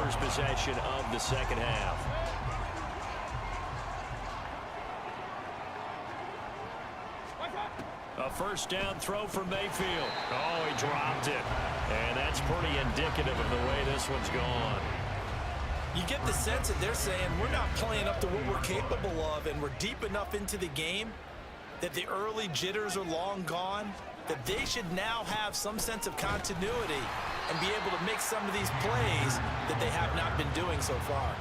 first possession of the second half. A first down throw for Mayfield. Oh, he dropped it. And that's pretty indicative of the way this one's gone.
You get the sense that they're saying we're not playing up to what we're capable of, and we're deep enough into the game that the early jitters are long gone, that they should now have some sense of continuity and be able to make some of these plays that they have not been doing so far.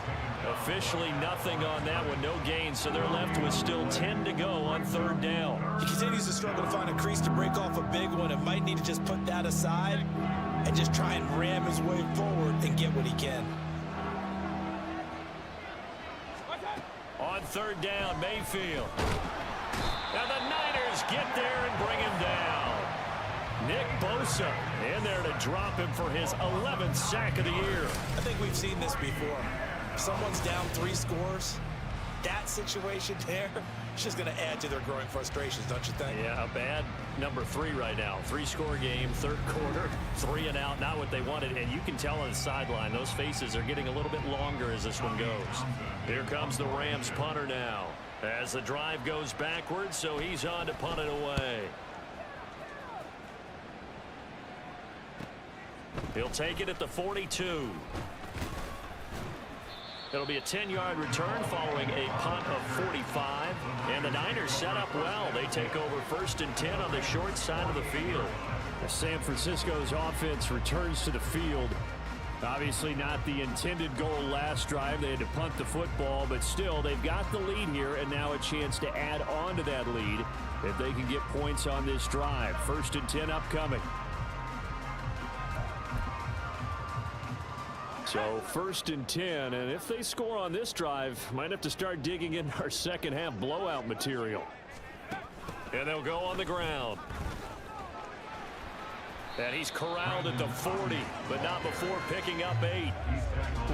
Officially nothing on that one, no gain, so they're left with still 10 to go on third down.
He continues to struggle to find a crease to break off a big one and might need to just put that aside and just try and ram his way forward and get what he can.
On third down, Mayfield. And the Niners get there and bring him down. Nick Bosa in there to drop him for his 11th sack of the year.
I think we've seen this before. If someone's down 3 scores, that situation there, it's just going to add to their growing frustrations, don't you think?
Yeah, a bad number 3 right now. 3-score game, third quarter, 3 and out, not what they wanted. And you can tell on the sideline, those faces are getting a little bit longer as this one goes. Here comes the Rams punter now. As the drive goes backwards, so he's on to punt it away. He'll take it at the 42. It'll be a 10-yard return following a punt of 45. And the Niners set up well. They take over 1st and 10 on the short side of the field. San Francisco's offense returns to the field. Obviously not the intended goal last drive. They had to punt the football, but still they've got the lead here and now a chance to add on to that lead if they can get points on this drive. 1st and 10 upcoming. So 1st and 10, and if they score on this drive, might have to start digging in our second half blowout material. And they'll go on the ground. And he's corralled at the 40, but not before picking up 8.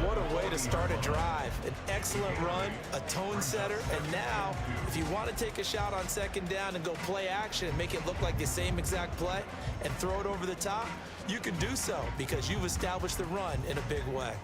What a way to start a drive. An excellent run, a tone setter, and now if you want to take a shot on 2nd down and go play action and make it look like the same exact play and throw it over the top, you can do so because you've established the run in a big way.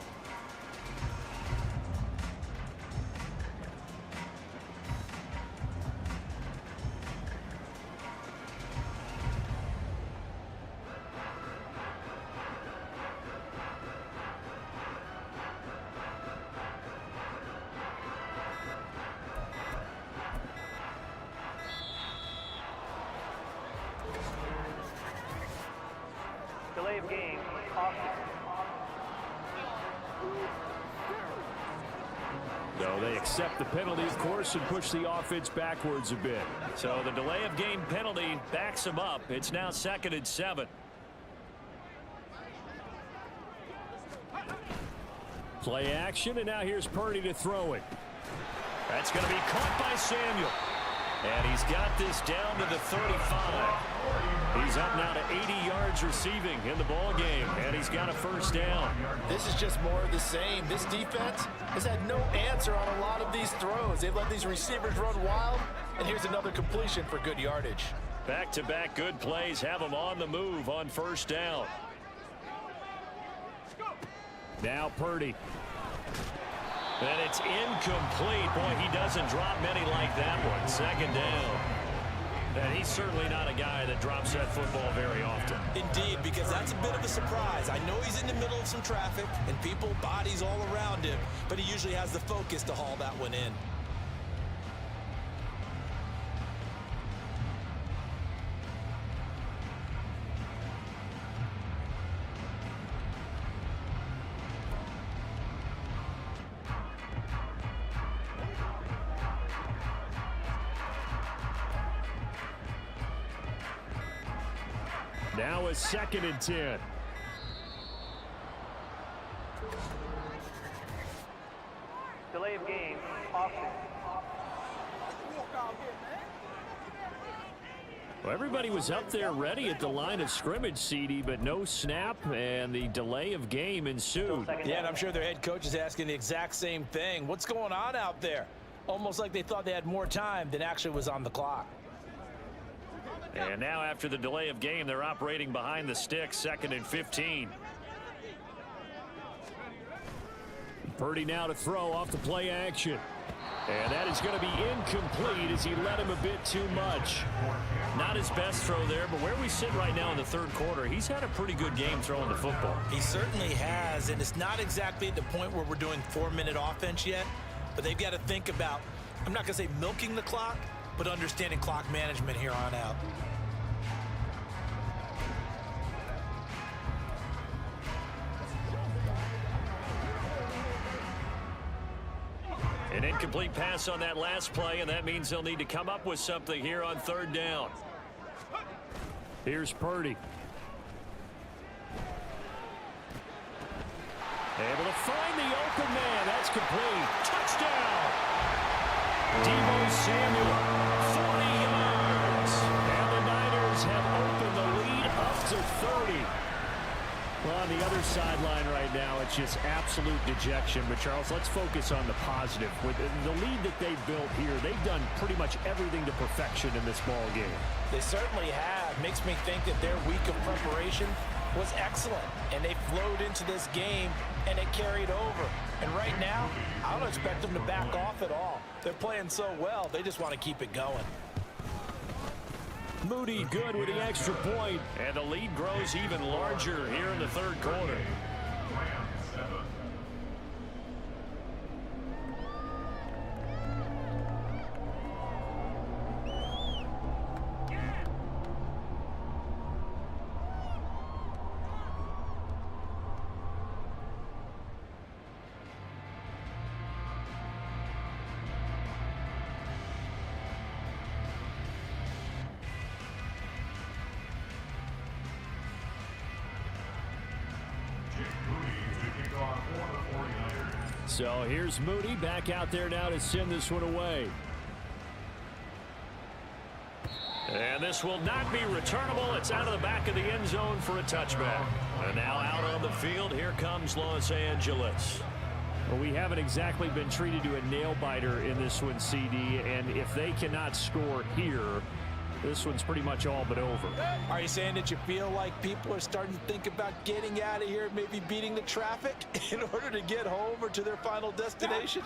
Delay of game, offense.
So they accept the penalty, of course, and push the offense backwards a bit. So the delay of game penalty backs them up. It's now 2nd and 7. Play action, and now here's Purdy to throw it. That's going to be caught by Samuel. And he's got this down to the 35. He's up now to 80 yards receiving in the ball game, and he's got a 1st down.
This is just more of the same. This defense has had no answer on a lot of these throws. They've let these receivers run wild, and here's another completion for good yardage.
Back-to-back good plays have him on the move on 1st down. Now Purdy. And it's incomplete. Boy, he doesn't drop many like that one. 2nd down. And he's certainly not a guy that drops that football very often.
Indeed, because that's a bit of a surprise. I know he's in the middle of some traffic and people, bodies all around him, but he usually has the focus to haul that one in.
Now a 2nd and 10.
Delay of game, offense.
Well, everybody was up there ready at the line of scrimmage, CD, but no snap, and the delay of game ensued.
Yeah, and I'm sure their head coach is asking the exact same thing. What's going on out there? Almost like they thought they had more time than actually was on the clock.
And now after the delay of game, they're operating behind the sticks, 2nd and 15. Purdy now to throw off the play action. And that is going to be incomplete as he led him a bit too much. Not his best throw there, but where we sit right now in the third quarter, he's had a pretty good game throwing the football.
He certainly has, and it's not exactly at the point where we're doing 4-minute offense yet, but they've got to think about, I'm not going to say milking the clock, but understanding clock management here on out.
An incomplete pass on that last play, and that means they'll need to come up with something here on third down. Here's Purdy. Able to find the open man. That's complete. Touchdown! Deebo Samuel, 40 yards. And the Niners have opened the lead up to 30. Well, on the other sideline right now, it's just absolute dejection. But, Charles, let's focus on the positive. With the lead that they've built here, they've done pretty much everything to perfection in this ball game.
They certainly have. Makes me think that their week of preparation was excellent. And they flowed into this game, and it carried over. And right now, I don't expect them to back off at all. They're playing so well, they just want to keep it going.
Moody good with the extra point, and the lead grows even larger here in the third quarter. So here's Moody back out there now to send this one away. And this will not be returnable. It's out of the back of the end zone for a touchback. And now out on the field, here comes Los Angeles. Well, we haven't exactly been treated to a nail-biter in this one, CD. And if they cannot score here, this one's pretty much all but over.
Are you saying that you feel like people are starting to think about getting out of here, maybe beating the traffic in order to get home or to their final destination?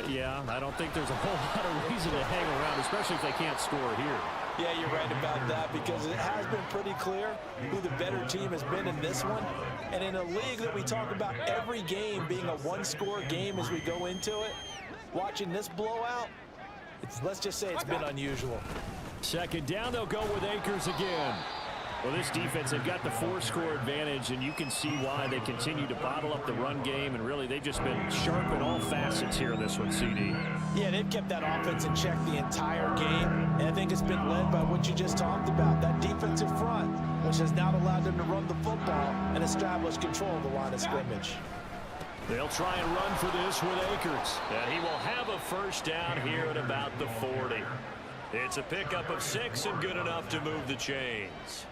Yeah, I don't think there's a whole lot of reason to hang around, especially if they can't score here.
Yeah, you're right about that, because it has been pretty clear who the better team has been in this one. And in a league that we talk about every game being a one-score game as we go into it, watching this blowout, let's just say it's been unusual.
Second down, they'll go with Akers again. Well, this defense, they've got the 4-score advantage, and you can see why they continue to bottle up the run game, and really they've just been sharp in all facets here in this one, CD.
Yeah, they've kept that offense in check the entire game, and I think it's been led by what you just talked about, that defensive front, which has now allowed them to run the football and establish control of the line of scrimmage.
They'll try and run for this with Akers, and he will have a first down here at about the 40. It's a pickup of 6 and good enough to move the chains.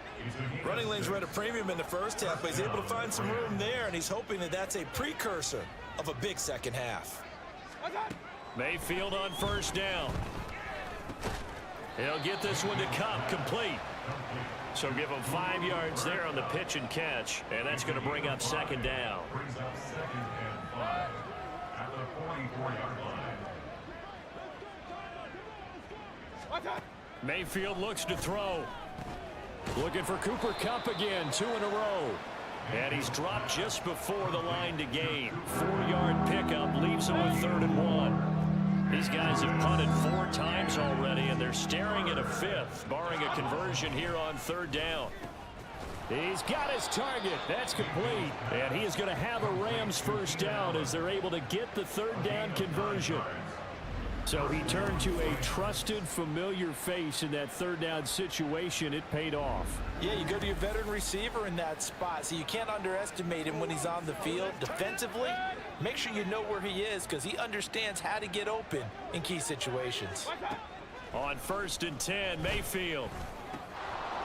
Running lanes were at a premium in the first half, but he's able to find some room there, and he's hoping that that's a precursor of a big second half.
Mayfield on first down. He'll get this one to Cup, complete. So give him 5 yards there on the pitch and catch, and that's going to bring up second down. Mayfield looks to throw. Looking for Cooper Kupp again, 2 in a row. And he's dropped just before the line to gain. 4-yard pickup leaves him with 3rd and 1. These guys have punted 4 times already, and they're staring at a 5th, barring a conversion here on 3rd down. He's got his target. That's complete. And he is going to have a Rams first down as they're able to get the 3rd down conversion. So he turned to a trusted, familiar face in that 3rd down situation. It paid off.
Yeah, you go to your veteran receiver in that spot, so you can't underestimate him when he's on the field. Defensively, make sure you know where he is, because he understands how to get open in key situations.
On 1st and 10, Mayfield.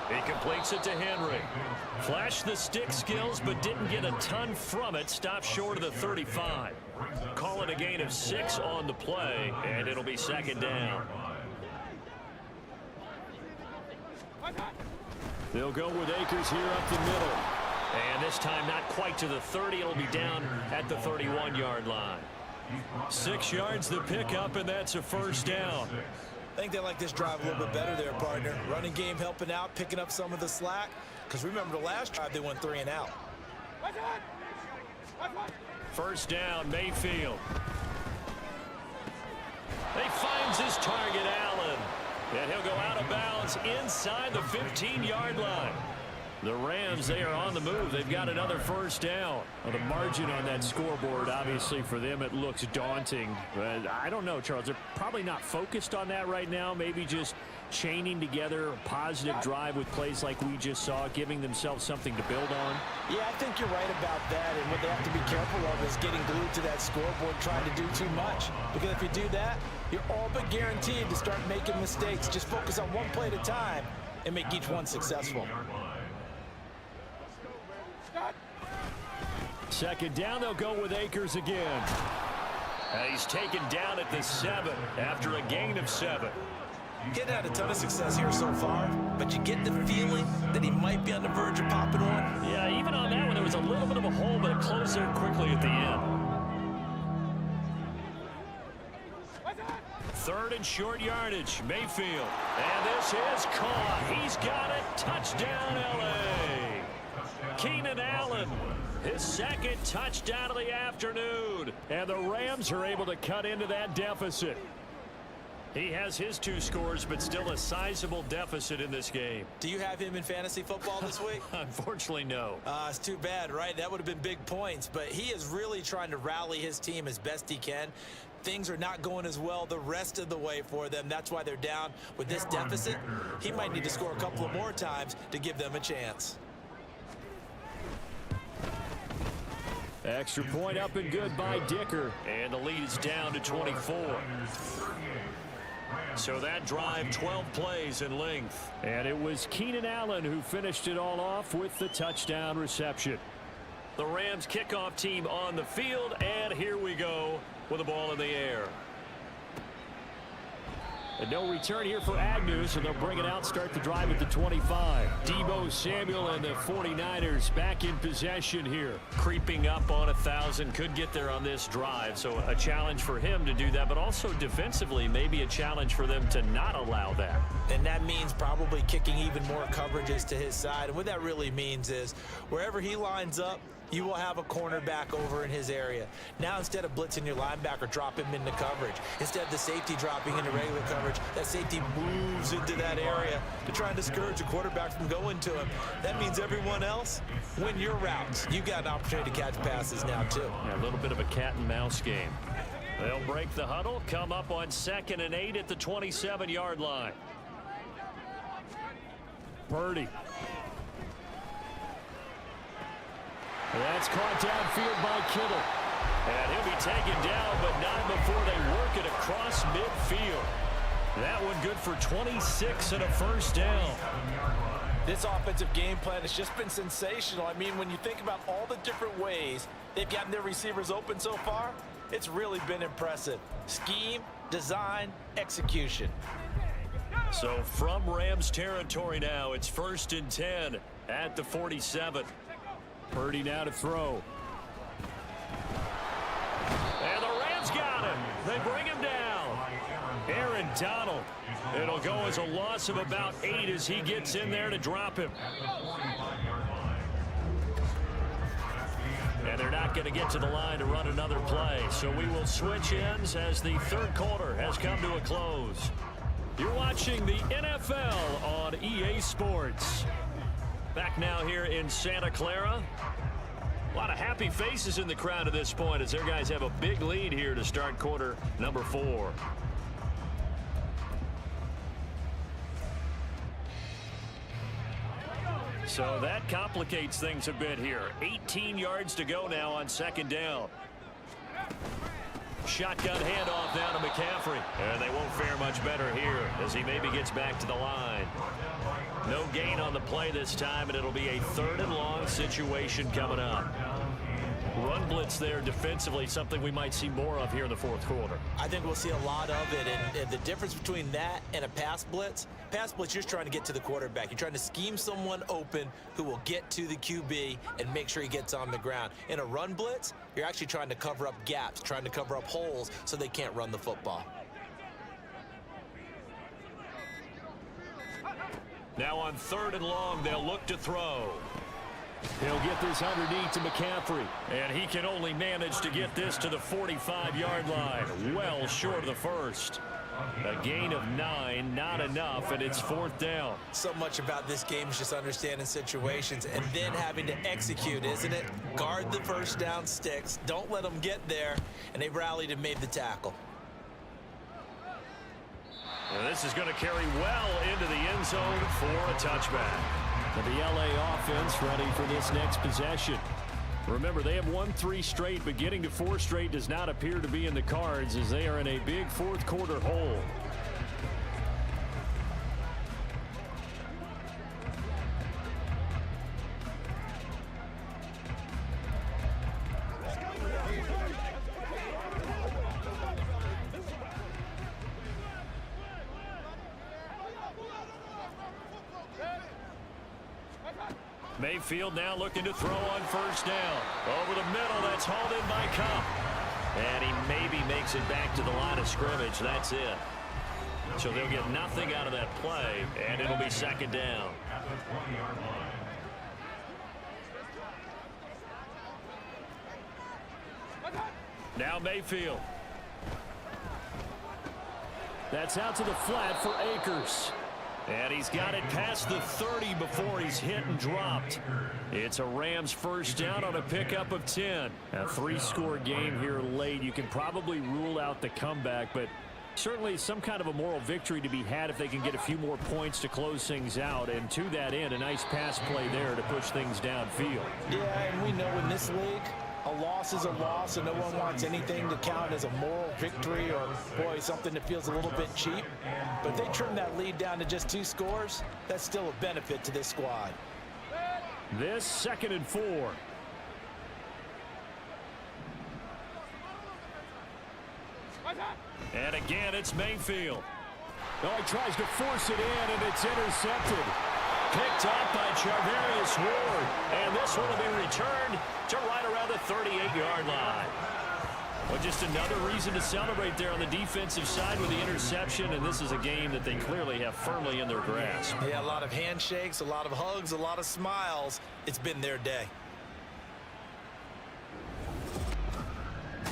He completes it to Henry. Flashed the stick skills, but didn't get a ton from it. Stopped short of the 35. Call it a gain of 6 on the play, and it'll be second down. They'll go with Akers here up the middle. And this time not quite to the 30. It'll be down at the 31-yard line. 6 yards the pickup, and that's a first down.
I think they like this drive a little bit better there, partner. Running game helping out, picking up some of the slack. Because remember the last drive, they went 3 and out.
First down, Mayfield. He finds his target, Allen. And he'll go out of bounds inside the 15-yard line. The Rams, they are on the move. They've got another first down. Well, the margin on that scoreboard, obviously, for them, it looks daunting. But I don't know, Charles. They're probably not focused on that right now. Maybe just chaining together a positive drive with plays like we just saw, giving themselves something to build on.
Yeah, I think you're right about that. And what they have to be careful of is getting glued to that scoreboard, trying to do too much. Because if you do that, you're all but guaranteed to start making mistakes. Just focus on one play at a time and make each one successful.
Second down, they'll go with Akers again. And he's taken down at the 7 after a gain of 7.
Getting had a ton of success here so far, but you get the feeling that he might be on the verge of popping one.
Yeah, even on that one, there was a little bit of a hole, but it closed there quickly at the end. 3rd and short yardage, Mayfield. And this is caught. He's got it. Touchdown, L.A. Keenan Allen, his 2nd touchdown of the afternoon. And the Rams are able to cut into that deficit. He has his 2 scores, but still a sizable deficit in this game.
Do you have him in fantasy football this week?
Unfortunately, no.
It's too bad, right? That would have been big points, but he is really trying to rally his team as best he can. Things are not going as well the rest of the way for them. That's why they're down with this deficit. He might need to score a couple of more times to give them a chance.
Extra point up and good by Dicker. And the lead is down to 24. So that drive, 12 plays in length. And it was Keenan Allen who finished it all off with the touchdown reception. The Rams kickoff team on the field, and here we go with the ball in the air. And no return here for Agnew, so they'll bring it out, start the drive at the 25. Deebo Samuel and the 49ers back in possession here. Creeping up on 1,000, could get there on this drive, so a challenge for him to do that, but also defensively, maybe a challenge for them to not allow that.
And that means probably kicking even more coverages to his side. And what that really means is wherever he lines up, you will have a cornerback over in his area. Now, instead of blitzing your linebacker, drop him into coverage. Instead of the safety dropping into regular coverage, that safety moves into that area to try and discourage a quarterback from going to him. That means everyone else, win your routes. You got an opportunity to catch passes now, too.
Yeah, a little bit of a cat and mouse game. They'll break the huddle, come up on 2nd and 8 at the 27-yard line. Purdy. That's caught downfield by Kittle. And he'll be taken down, but not before they work it across midfield. That one good for 26 and a first down.
This offensive game plan has just been sensational. I mean, when you think about all the different ways they've gotten their receivers open so far, it's really been impressive. Scheme, design, execution.
So from Rams territory now, it's 1st and 10 at the 47. Purdy now to throw. And the Rams got him. They bring him down. Aaron Donald. It'll go as a loss of about 8 as he gets in there to drop him. And they're not going to get to the line to run another play. So we will switch ends as the 3rd quarter has come to a close. You're watching the NFL on EA Sports. Back now here in Santa Clara. A lot of happy faces in the crowd at this point as their guys have a big lead here to start quarter number 4. So that complicates things a bit here. 18 yards to go now on 2nd down. Shotgun handoff down to McCaffrey. And they won't fare much better here as he maybe gets back to the line. No gain on the play this time, and it'll be a 3rd and long situation coming up. run blitz there defensively, something we might see more of here in the fourth quarter.
I think we'll see a lot of it, and the difference between that and a pass blitz, you're just trying to get to the quarterback. You're trying to scheme someone open who will get to the QB and make sure he gets on the ground. In a run blitz, you're actually trying to cover up gaps, trying to cover up holes so they can't run the football.
Now on 3rd and long, they'll look to throw. He'll get this underneath to McCaffrey, and he can only manage to get this to the 45-yard line, well short of the first. A gain of 9, not enough, and it's 4th down.
So much about this game is just understanding situations and then having to execute, isn't it? Guard the first down sticks, don't let them get there, and they rallied and made the tackle.
And this is going to carry well into the end zone for a touchback. The LA offense ready for this next possession. Remember, they have won 3 straight, but getting to 4 straight does not appear to be in the cards as they are in a big fourth quarter hole. Mayfield now looking to throw on first down. Over the middle, that's hauled in by Cup. And he maybe makes it back to the line of scrimmage. That's it. So they'll get nothing out of that play, and it'll be 2nd down. Now Mayfield. That's out to the flat for Akers. And he's got it past the 30 before he's hit and dropped. It's a Rams first down on a pickup of 10. A 3-score game here late. You can probably rule out the comeback, but certainly some kind of a moral victory to be had if they can get a few more points to close things out. And to that end, a nice pass play there to push things downfield.
Yeah, and we know in this league, a loss is a loss, and no one wants anything to count as a moral victory or, boy, something that feels a little bit cheap. But if they trim that lead down to just 2 scores, that's still a benefit to this squad.
This 2nd and 4. And again, it's Mayfield. Oh, he tries to force it in, and it's intercepted. Picked up by Charvarius Ward. And this one will be returned to right around the 38-yard line. Well, just another reason to celebrate there on the defensive side with the interception, and this is a game that they clearly have firmly in their grasp.
Yeah, a lot of handshakes, a lot of hugs, a lot of smiles. It's been their day.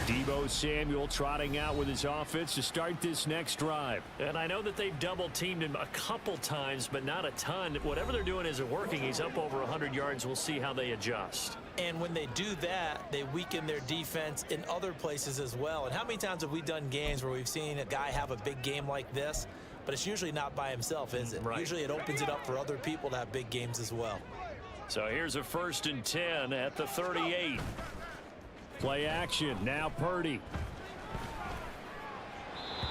Deebo Samuel trotting out with his offense to start this next drive. And I know that they've double-teamed him a couple times, but not a ton. Whatever they're doing isn't working. He's up over 100 yards. We'll see how they adjust.
And when they do that, they weaken their defense in other places as well. And how many times have we done games where we've seen a guy have a big game like this, but it's usually not by himself, is it?
Right.
Usually it opens it up for other people to have big games as well.
So here's a 1st and 10 at the 38. Play action. Now Purdy.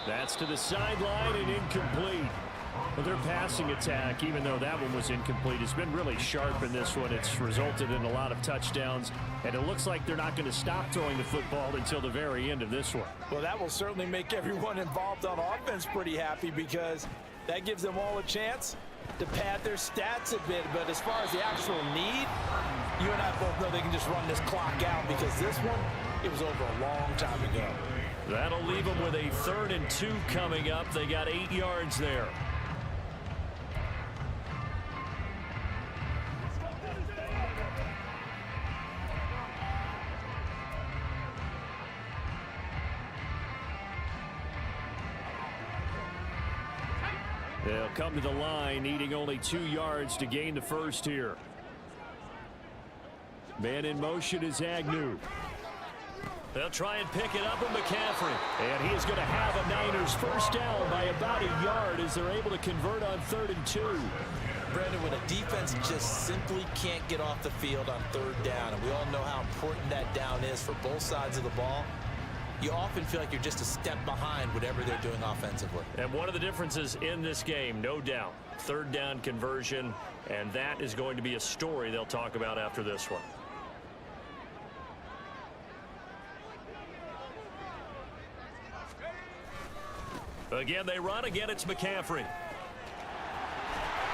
That's to the sideline and incomplete. Well, their passing attack, even though that one was incomplete, has been really sharp in this one. It's resulted in a lot of touchdowns, and it looks like they're not going to stop throwing the football until the very end of this one.
Well, that will certainly make everyone involved on offense pretty happy because that gives them all a chance to pad their stats a bit. But as far as the actual need, you and I both know they can just run this clock out because this one, it was over a long time ago.
That'll leave them with a 3rd and 2 coming up. They got 8 yards there. They'll come to the line, needing only 2 yards to gain the first here. Man in motion is Agnew. They'll try and pick it up with McCaffrey. And he is going to have a Niners first down by about a yard as they're able to convert on 3rd and 2.
Brandon, when a defense just simply can't get off the field on 3rd down, and we all know how important that down is for both sides of the ball, you often feel like you're just a step behind whatever they're doing offensively.
And one of the differences in this game, no doubt, 3rd down conversion, and that is going to be a story they'll talk about after this one. Again, they run. Again, it's McCaffrey.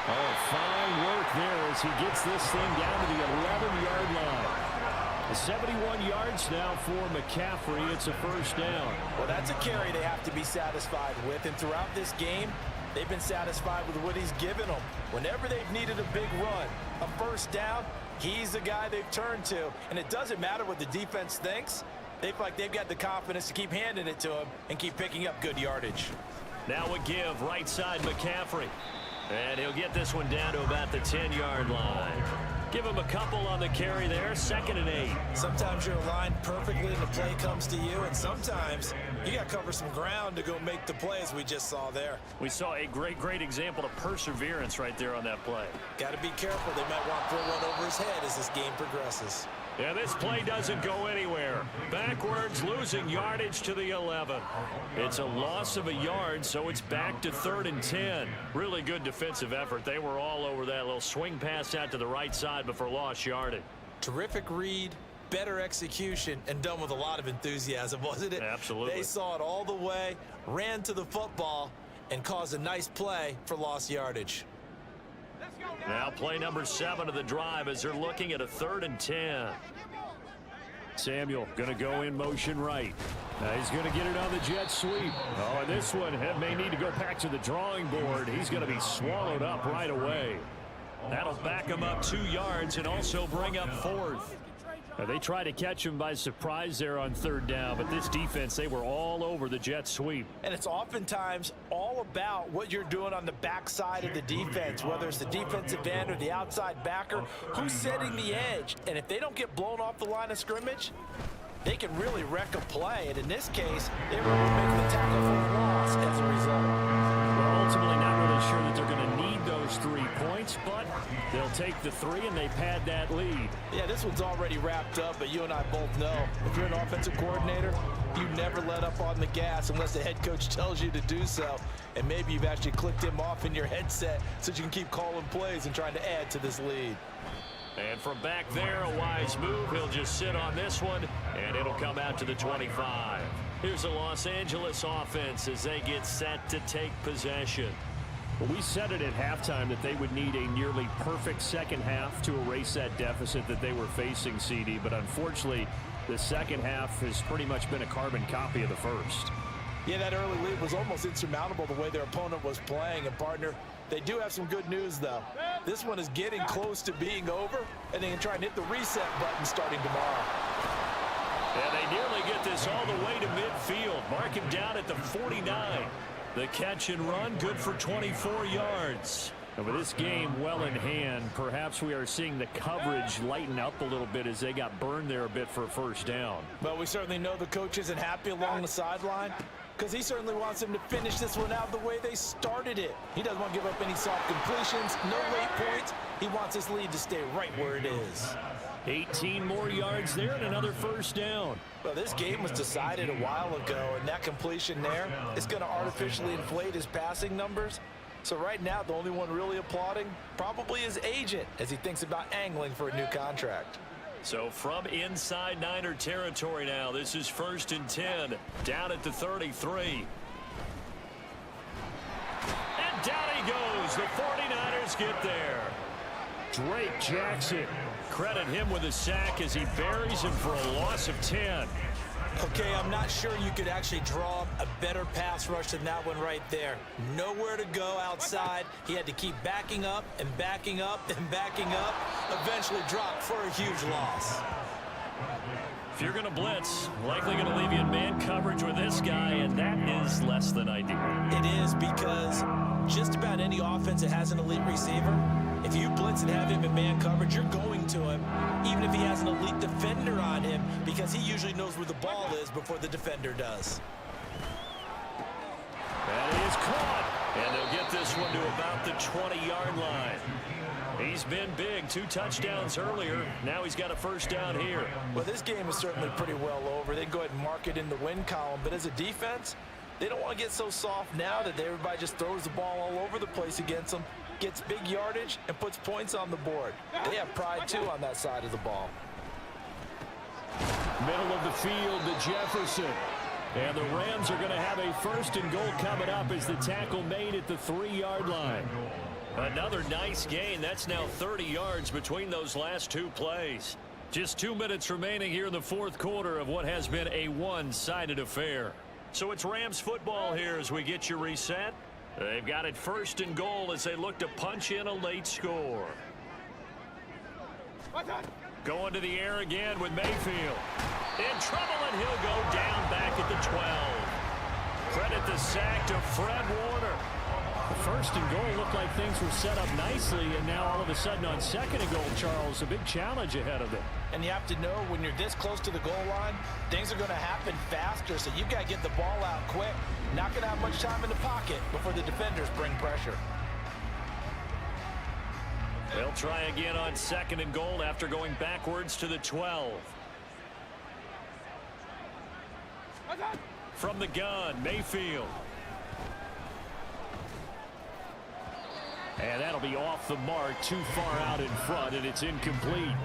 Oh, fine work there as he gets this thing down to the 11-yard line. 71 yards now for McCaffrey. It's a first down.
Well, that's a carry they have to be satisfied with. And throughout this game, they've been satisfied with what he's given them. Whenever they've needed a big run, a first down, he's the guy they've turned to. And it doesn't matter what the defense thinks. They feel like they've got the confidence to keep handing it to him and keep picking up good yardage.
Now a give, right side McCaffrey. And he'll get this one down to about the 10-yard line. Give him a couple on the carry there, 2nd and 8.
Sometimes you're aligned perfectly and the play comes to you, and sometimes you got to cover some ground to go make the play, as we just saw there.
We saw a great example of perseverance right there on that play.
Got to be careful. They might want to throw one over his head as this game progresses.
Yeah, this play doesn't go anywhere. Backwards, losing yardage to the 11. It's a loss of a yard, so it's back to 3rd and 10. Really good defensive effort. They were all over that little swing pass out to the right side before lost yardage.
Terrific read, better execution, and done with a lot of enthusiasm, wasn't it?
Absolutely.
They saw it all the way, ran to the football, and caused a nice play for lost yardage.
Now play number 7 of the drive as they're looking at a 3rd and 10. Samuel going to go in motion right. He's going to get it on the jet sweep. Oh, and this one may need to go back to the drawing board. He's going to be swallowed up right away. That'll back him up 2 yards and also bring up 4th. They tried to catch him by surprise there on 3rd down, but this defense, they were all over the jet sweep.
And it's oftentimes all about what you're doing on the backside of the defense, whether it's the defensive end or the outside backer, who's setting the edge. And if they don't get blown off the line of scrimmage, they can really wreck a play. And in this case, they were making the tackle for a loss as a result.
Well, ultimately not really sure that they're going to need those 3 points, but they'll take the 3 and they pad that lead.
Yeah, this one's already wrapped up, but you and I both know if you're an offensive coordinator, you never let up on the gas unless the head coach tells you to do so. And maybe you've actually clicked him off in your headset so you can keep calling plays and trying to add to this lead.
And from back there, a wise move. He'll just sit on this one, and it'll come out to the 25. Here's the Los Angeles offense as they get set to take possession. Well, we said it at halftime that they would need a nearly perfect second half to erase that deficit that they were facing, CD. But unfortunately, the second half has pretty much been a carbon copy of the first.
Yeah, that early lead was almost insurmountable the way their opponent was playing. And, partner, they do have some good news, though. This one is getting close to being over, and they can try and hit the reset button starting tomorrow.
And they nearly get this all the way to midfield. Mark him down at the 49. The catch and run, good for 24 yards. And with this game well in hand, perhaps we are seeing the coverage lighten up a little bit as they got burned there a bit for a first down.
Well, we certainly know the coach isn't happy along the sideline because he certainly wants them to finish this one out the way they started it. He doesn't want to give up any soft completions, no late points. He wants his lead to stay right where it is.
18 more yards there and another first down.
Well, this game was decided a while ago, and that completion there is going to artificially inflate his passing numbers. So right now, the only one really applauding probably his agent as he thinks about angling for a new contract.
So from inside Niner territory now, this is 1st and 10, down at the 33. And down he goes. The 49ers get there. Drake Jackson, credit him with a sack as he buries him for a loss of 10.
Okay, I'm not sure you could actually draw up a better pass rush than that one right there. Nowhere to go outside. He had to keep backing up and backing up and backing up. Eventually dropped for a huge loss.
If you're going to blitz, likely going to leave you in man coverage with this guy, and that is less than ideal.
It is, because just about any offense that has an elite receiver, if you blitz and have him in man coverage, you're going to him, even if he has an elite defender on him, because he usually knows where the ball is before the defender does.
And he is caught, and they'll get this one to about the 20-yard line. He's been big, 2 touchdowns earlier. Now he's got a first down here.
Well, this game is certainly pretty well over. They can go ahead and mark it in the win column, but as a defense, they don't want to get so soft now that everybody just throws the ball all over the place against them, gets big yardage, and puts points on the board. They have pride, too, on that side of the ball.
Middle of the field to Jefferson. And the Rams are going to have a 1st and goal coming up as the tackle made at the 3-yard line. Another nice gain. That's now 30 yards between those last 2 plays. Just 2 minutes remaining here in the 4th quarter of what has been a one-sided affair. So it's Rams football here as we get you reset. They've got it 1st and goal as they look to punch in a late score. Going to the air again with Mayfield. In trouble, and he'll go down back at the 12. Credit the sack to Fred Warner. The 1st and goal looked like things were set up nicely, and now all of a sudden on 2nd and goal, Charles, a big challenge ahead of them.
And you have to know when you're this close to the goal line, things are going to happen faster, so you've got to get the ball out quick. Not going to have much time in the pocket before the defenders bring pressure.
They'll try again on 2nd and goal after going backwards to the 12. From the gun, Mayfield. And that'll be off the mark, too far out in front, and it's incomplete.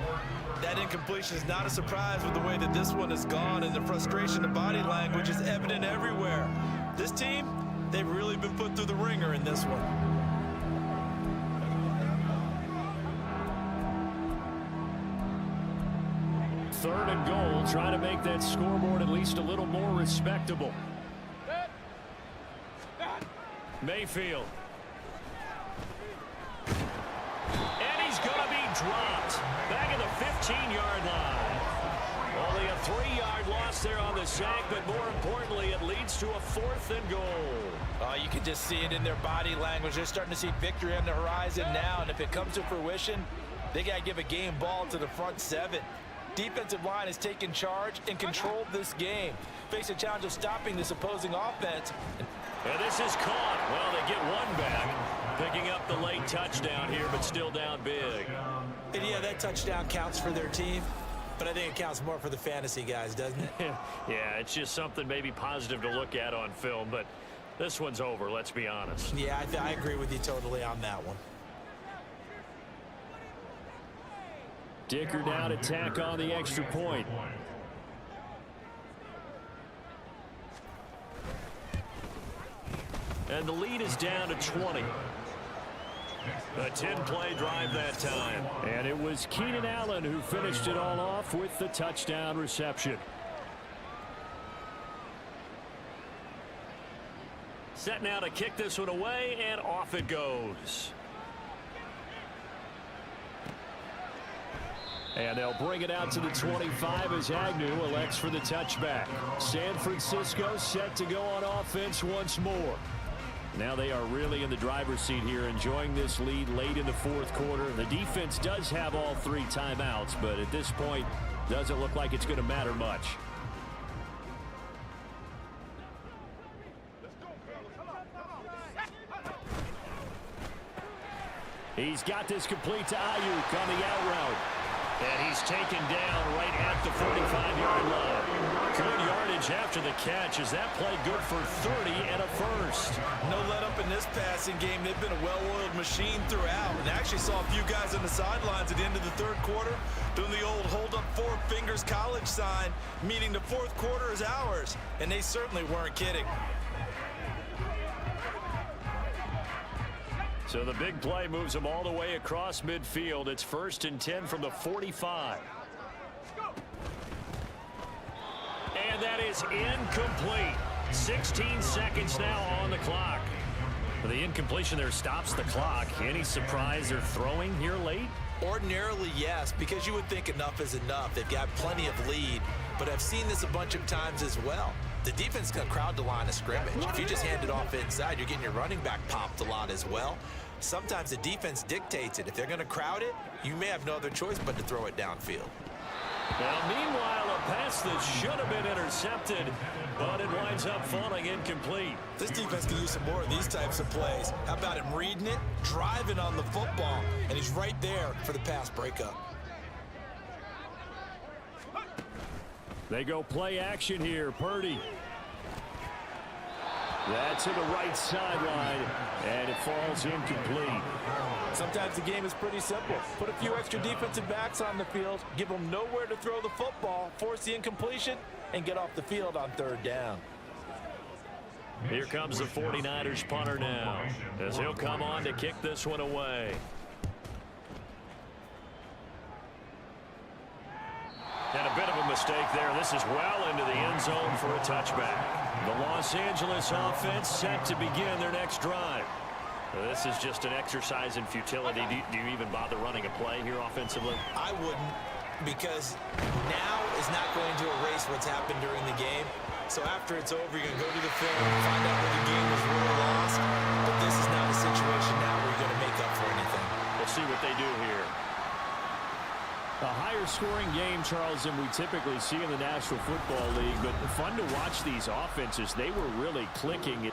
That incompletion is not a surprise with the way that this one has gone, and the frustration, the body language is evident everywhere. This team, they've really been put through the ringer in this one.
Third and goal, trying to make that scoreboard at least a little more respectable. Mayfield. And he's going to be dropped. Back at the 15-yard line. Only a 3-yard loss there on the sack, but more importantly, it leads to a 4th and goal.
You can just see it in their body language. They're starting to see victory on the horizon now, and if it comes to fruition, they got to give a game ball to the front 7. Defensive line has taken charge and controlled this game. Face a challenge of stopping this opposing offense.
And this is caught. Well, they get one back, picking up the late touchdown here, but still down big.
And yeah, that touchdown counts for their team, but I think it counts more for the fantasy guys, doesn't it?
Yeah, it's just something maybe positive to look at on film, but this one's over, let's be honest.
Yeah, I agree with you totally on that one.
Dicker down to tack on the extra point. And the lead is down to 20. A 10-play drive that time. And it was Keenan Allen who finished it all off with the touchdown reception. Set now to kick this one away, and off it goes. And they'll bring it out to the 25 as Agnew elects for the touchback. San Francisco set to go on offense once more. Now they are really in the driver's seat here, enjoying this lead late in the 4th quarter. The defense does have all 3 timeouts, but at this point, doesn't look like it's going to matter much. He's got this complete to Ayuk on the out route. And he's taken down right at the 45-yard line. Good yardage after the catch. Is that play good for 30 and a 1st?
No let up in this passing game. They've been a well-oiled machine throughout. And actually saw a few guys on the sidelines at the end of the 3rd quarter doing the old hold up 4 fingers college sign, meaning the 4th quarter is ours. And they certainly weren't kidding.
So the big play moves them all the way across midfield. It's 1st and 10 from the 45. And that is incomplete. 16 seconds now on the clock. The incompletion there stops the clock. Any surprise they're throwing here late?
Ordinarily, yes, because you would think enough is enough. They've got plenty of lead, but I've seen this a bunch of times as well. The defense is going to crowd the line of scrimmage. If you just hand it off inside, you're getting your running back popped a lot as well. Sometimes the defense dictates it. If they're going to crowd it, you may have no other choice but to throw it downfield.
Now, meanwhile, a pass that should have been intercepted, but it winds up falling incomplete.
This defense can use some more of these types of plays. How about him reading it, driving on the football, and he's right there for the pass breakup.
They go play action here. Purdy. That's to the right sideline, and it falls incomplete.
Sometimes the game is pretty simple. Put a few extra defensive backs on the field, give them nowhere to throw the football, force the incompletion, and get off the field on 3rd down.
Here comes the 49ers punter now, as he'll come on to kick this one away. And a bit of a mistake there. This is well into the end zone for a touchback. The Los Angeles offense set to begin their next drive. This is just an exercise in futility. Do you even bother running a play here offensively?
I wouldn't, because now is not going to erase what's happened during the game. So after it's over, you're going to go to the film, find out where the game was won or lost. But this is not a situation now where you're going to make up for anything.
We'll see what they do here.
A higher scoring game, Charles, than we typically see in the National Football League, but fun to watch these offenses. They were really clicking.